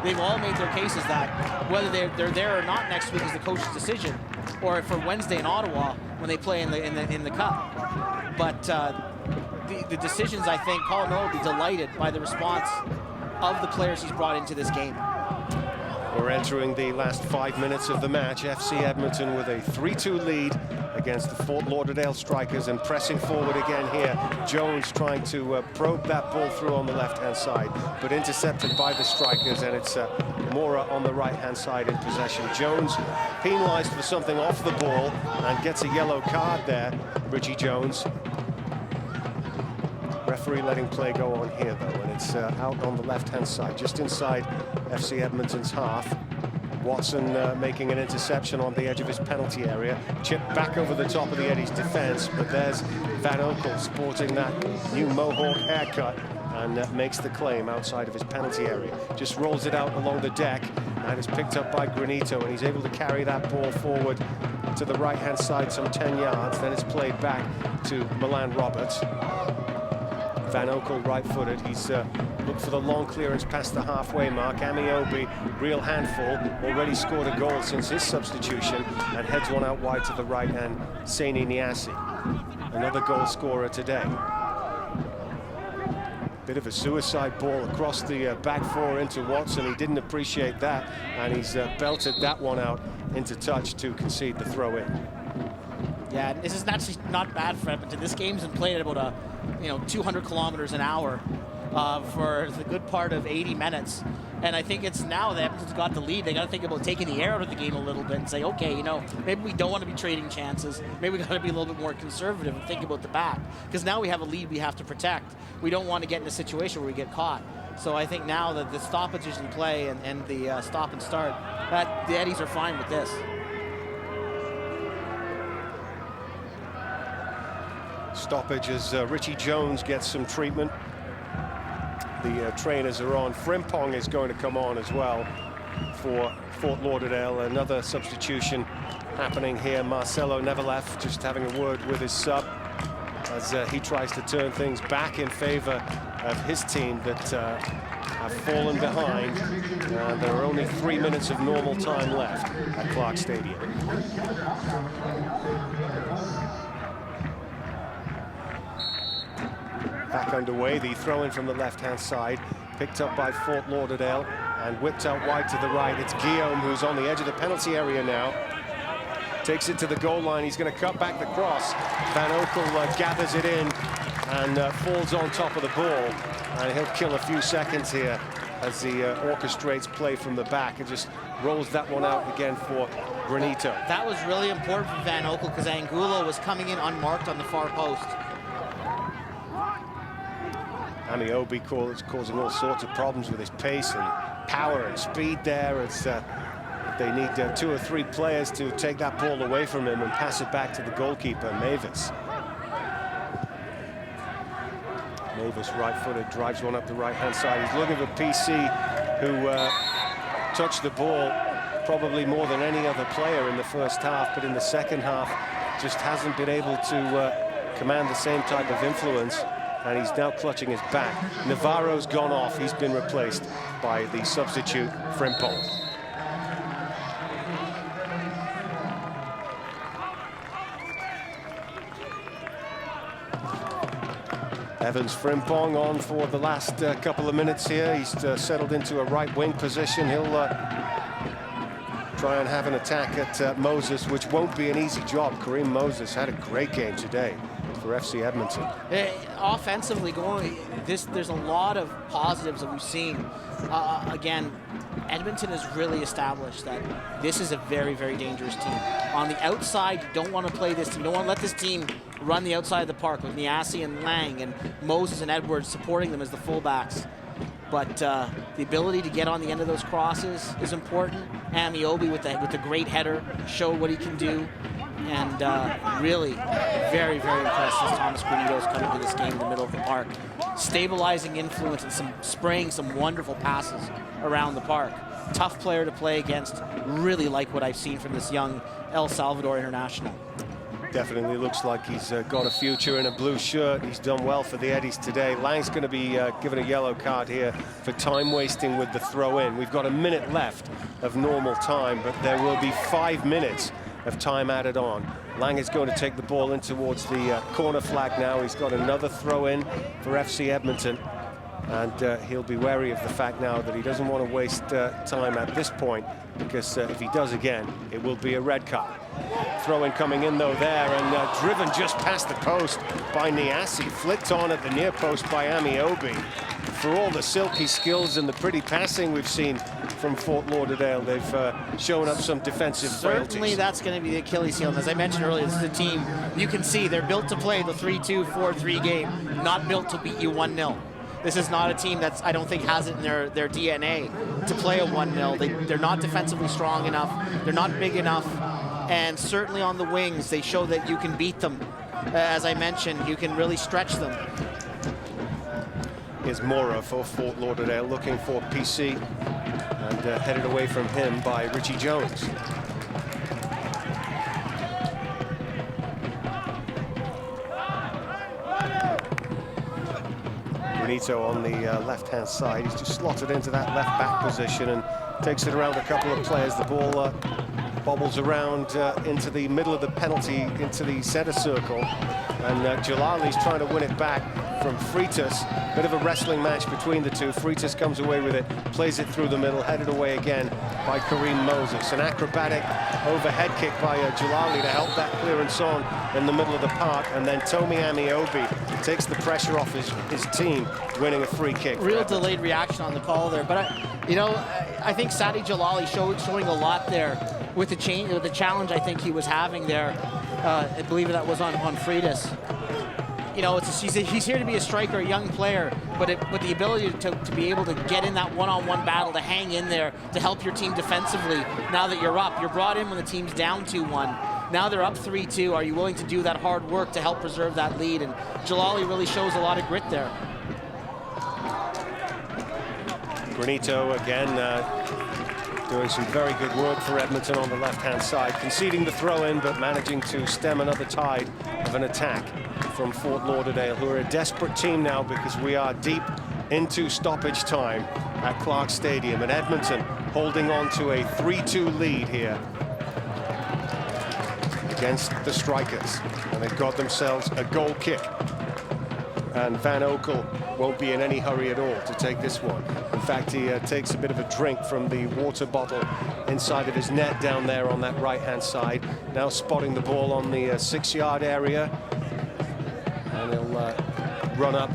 They've all made their cases that whether they're there or not next week is the coach's decision, or for Wednesday in Ottawa when they play in the cup. But the decisions, I think, Colin will be delighted by the response of the players he's brought into this game. We're entering the last 5 minutes of the match. FC Edmonton with a 3-2 lead against the Fort Lauderdale Strikers, and pressing forward again here. Jones trying to probe that ball through on the left-hand side, but intercepted by the Strikers, and it's Mora on the right-hand side in possession. Jones penalized for something off the ball and gets a yellow card there, Richie Jones. Referee letting play go on here, though, and it's out on the left-hand side, just inside FC Edmonton's half. Watson making an interception on the edge of his penalty area. Chip back over the top of the Eddie's defense, but there's Van Oekel sporting that new Mohawk haircut and makes the claim outside of his penalty area. Just rolls it out along the deck, and it's picked up by Granito, and he's able to carry that ball forward to the right-hand side some 10 yards. Then it's played back to Milan Roberts. Van Oekel right-footed. He's looked for the long clearance past the halfway mark. Ami Obi, real handful, already scored a goal since his substitution and heads one out wide to the right, and Saini Niasi, another goal scorer today. Bit of a suicide ball across the back four into Watson. He didn't appreciate that, and he's belted that one out into touch to concede the throw-in. Yeah, this is actually not bad for Edmonton. This game's been played at about 200 kilometers an hour for the good part of 80 minutes. And I think it's now that Edmonton's got the lead, they got to think about taking the air out of the game a little bit and say, okay, maybe we don't want to be trading chances. Maybe we got to be a little bit more conservative and think about the back. Because now we have a lead we have to protect. We don't want to get in a situation where we get caught. So I think now that the stoppages in play and the stop and start, that the Eddies are fine with this. Stoppage as Richie Jones gets some treatment. The trainers are on. Frimpong is going to come on as well for Fort Lauderdale. Another substitution happening here. Marcelo Neverlef just having a word with his sub as he tries to turn things back in favor of his team that have fallen behind. There are only 3 minutes of normal time left at Clarke Stadium. Back underway, the throw-in from the left-hand side, picked up by Fort Lauderdale and whipped out wide to the right. It's Guillaume who's on the edge of the penalty area now. Takes it to the goal line. He's going to cut back the cross. Van Oekel gathers it in and falls on top of the ball. And he'll kill a few seconds here as he orchestrates play from the back and just rolls that one out again for Granito. That was really important for Van Oekel because Angulo was coming in unmarked on the far post. Ami Obi causing all sorts of problems with his pace and power and speed there. It's they need 2 or 3 players to take that ball away from him and pass it back to the goalkeeper, Mavis. Mavis, right-footed, drives one up the right-hand side. He's looking for PC, who touched the ball probably more than any other player in the first half, but in the second half just hasn't been able to command the same type of influence. And he's now clutching his back. Navarro's gone off. He's been replaced by the substitute, Frimpong. Evans Frimpong on for the last couple of minutes here. He's settled into a right wing position. He'll try and have an attack at Moses, which won't be an easy job. Kareem Moses had a great game today for FC Edmonton. Offensively, there's a lot of positives that we've seen. Again, Edmonton has really established that this is a very, very dangerous team. On the outside, you don't want to play this team. You don't want to let this team run the outside of the park with Niasi and Lang and Moses and Edwards supporting them as the fullbacks. But the ability to get on the end of those crosses is important. Amiobi with the great header showed what he can do. And really very, very impressed as Thomas Granito's coming to this game in the middle of the park. Stabilizing influence and spraying some wonderful passes around the park. Tough player to play against. Really like what I've seen from this young El Salvador international. Definitely looks like he's got a future in a blue shirt. He's done well for the Eddies today. Lang's going to be given a yellow card here for time wasting with the throw in. We've got a minute left of normal time, but there will be 5 minutes of time added on. Lang is going to take the ball in towards the corner flag now. He's got another throw in for FC Edmonton. And he'll be wary of the fact now that he doesn't want to waste time at this point, because if he does again, it will be a red card. Throw-in coming in, though, there, and driven just past the post by Niasi. Flicked on at the near post by Amiobi. For all the silky skills and the pretty passing we've seen from Fort Lauderdale, they've shown up some defensive frailties. Certainly that's going to be the Achilles heel. And as I mentioned earlier, this is a team, you can see, they're built to play the 3-2, 4-3 game, not built to beat you 1-0. This is not a team that's, I don't think, has it in their DNA to play a 1-0. They're not defensively strong enough. They're not big enough. And certainly on the wings, they show that you can beat them. As I mentioned, you can really stretch them. Here's Mora for Fort Lauderdale, looking for PC, and headed away from him by Richie Jones. Granito on the left-hand side. He's just slotted into that left-back position and takes it around a couple of players. The ball bobbles around into the middle of the penalty, into the center circle. And Jalali's trying to win it back from Freitas. Bit of a wrestling match between the two. Freitas comes away with it, plays it through the middle, headed away again by Kareem Moses. An acrobatic overhead kick by Jalali to help that clearance on in the middle of the park. And then Tomi Amiobi takes the pressure off his team, winning a free kick. Real delayed reaction on the call there. But, I think Sadi Jalali showing a lot there with the challenge I think he was having there. I believe that was on Freitas. He's here to be a striker, a young player, but the ability to be able to get in that one-on-one battle, to hang in there, to help your team defensively. Now that you're up, you're brought in when the team's down 2-1. Now they're up 3-2. Are you willing to do that hard work to help preserve that lead? And Jalali really shows a lot of grit there. Granito again doing some very good work for Edmonton on the left-hand side, conceding the throw-in, but managing to stem another tide of an attack from Fort Lauderdale, who are a desperate team now because we are deep into stoppage time at Clarke Stadium. And Edmonton holding on to a 3-2 lead here against the Strikers. And they've got themselves a goal kick. And Van Oekel won't be in any hurry at all to take this one. In fact, he takes a bit of a drink from the water bottle inside of his net down there on that right-hand side. Now spotting the ball on the 6-yard area. And he'll run up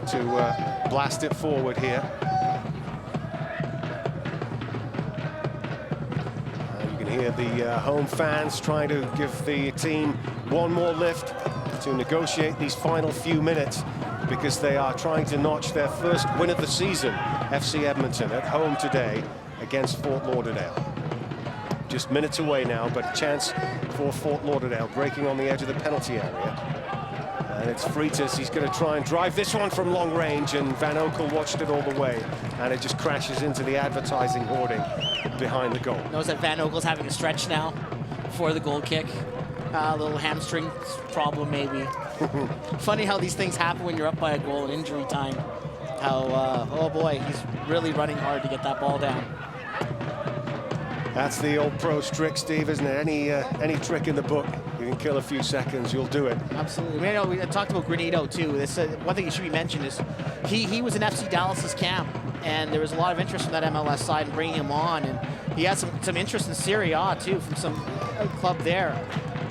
to blast it forward here. You can hear the home fans trying to give the team one more lift to negotiate these final few minutes, because they are trying to notch their first win of the season. FC Edmonton at home today against Fort Lauderdale. Just minutes away now, but a chance for Fort Lauderdale, breaking on the edge of the penalty area. And it's Freitas. He's going to try and drive this one from long range, and Van Oekel watched it all the way, and it just crashes into the advertising hoarding behind the goal. Notice that Van Oekel's having a stretch now for the goal kick. A little hamstring problem, maybe. Funny how these things happen when you're up by a goal in injury time. How, oh boy, he's really running hard to get that ball down. That's the old pro's trick, Steve, isn't it? Any trick in the book, you can kill a few seconds, you'll do it. Absolutely. We talked about Granito, too. This one thing that should be mentioned is he was in FC Dallas's camp, and there was a lot of interest from that MLS side in bringing him on, and he had some interest in Serie A, too, from some club there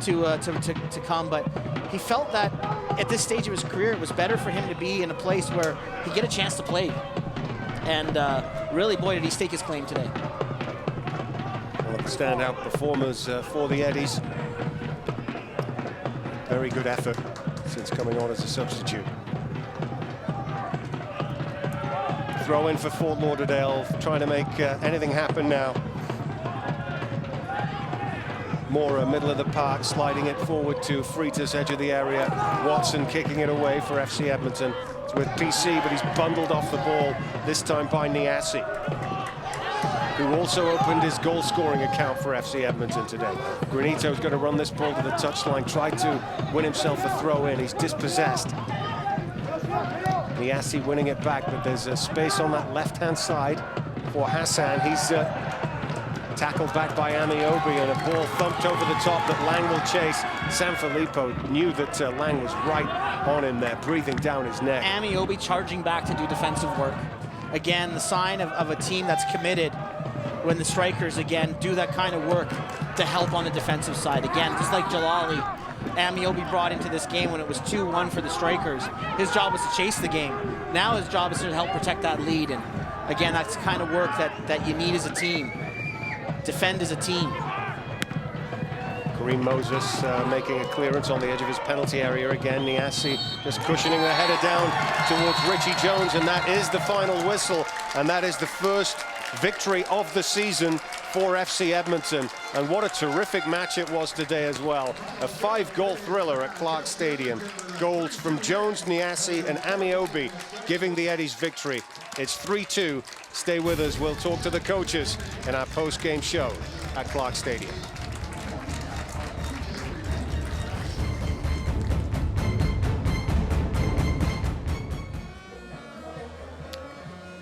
to come, but he felt that at this stage of his career, it was better for him to be in a place where he get a chance to play. And really, boy, did he stake his claim today. One of the standout performers for the Eddies. Very good effort since coming on as a substitute. Throw in for Fort Lauderdale, trying to make anything happen now. Mora, middle of the park, sliding it forward to Freitas, edge of the area. Watson kicking it away for FC Edmonton. It's with PC, but he's bundled off the ball, this time by Niassi, who also opened his goal-scoring account for FC Edmonton today. Granito's going to run this ball to the touchline, try to win himself a throw-in. He's dispossessed. Niassi winning it back, but there's a space on that left-hand side for Hassan. He's tackled back by Amiobi, and a ball thumped over the top that Lang will chase. Sanfilippo knew that Lang was right on him there, breathing down his neck. Amiobi charging back to do defensive work. Again, the sign of a team that's committed when the strikers, again, do that kind of work to help on the defensive side. Again, just like Jalali, Amiobi brought into this game when it was 2-1 for the strikers. His job was to chase the game. Now his job is to help protect that lead. And again, that's the kind of work that you need as a team. Defend as a team. Kareem Moses making a clearance on the edge of his penalty area again. Niassi just cushioning the header down towards Richie Jones, and that is the final whistle, and that is the first victory of the season for FC Edmonton. And what a terrific match it was today as well. A 5-goal thriller at Clarke Stadium. Goals from Jones, Niassi and Amiobi giving the Eddies victory. It's 3-2. Stay with us. We'll talk to the coaches in our post-game show at Clarke Stadium.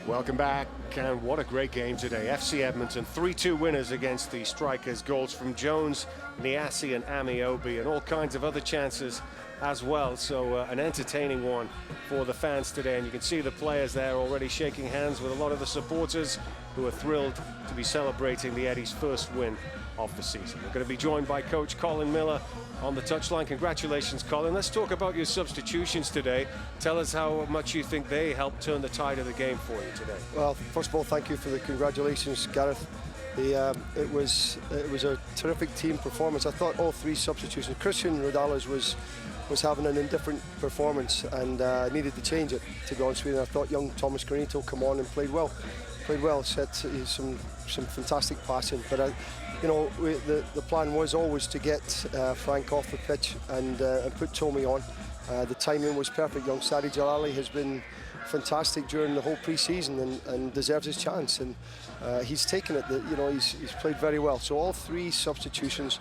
Welcome back, and what a great game today. FC Edmonton 3-2 winners against the Strikers. Goals from Jones, Niassi and Amiobi, and all kinds of other chances as well. So an entertaining one for the fans today, and you can see the players there already shaking hands with a lot of the supporters who are thrilled to be celebrating the Eddies' first win of the season. We're going to be joined by Coach Colin Miller on the touchline. Congratulations, Colin. Let's talk about your substitutions today. Tell us how much you think they helped turn the tide of the game for you today. Well, first of all, thank you for the congratulations, Gareth. It was a terrific team performance. I thought all 3 substitutions. Christian Rodales was having an indifferent performance and needed to change it, to be honest with you. I thought young Thomas Granito come on and played well, set some fantastic passing. But you know, the plan was always to get Frank off the pitch and put Tommy on. The timing was perfect. Young Sadi Jalali has been fantastic during the whole pre-season and deserves his chance, and he's taken it. You know, he's played very well. So all 3 substitutions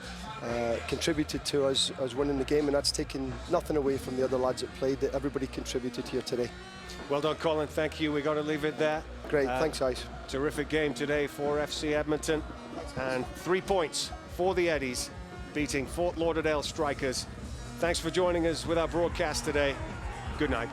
contributed to us winning the game, and that's taken nothing away from the other lads that played. That everybody contributed here today. Well done, Colin. Thank you. We got to leave it there. Great. Thanks, guys. Terrific game today for FC Edmonton, and 3 points for the Eddies, beating Fort Lauderdale Strikers. Thanks for joining us with our broadcast today. Good night.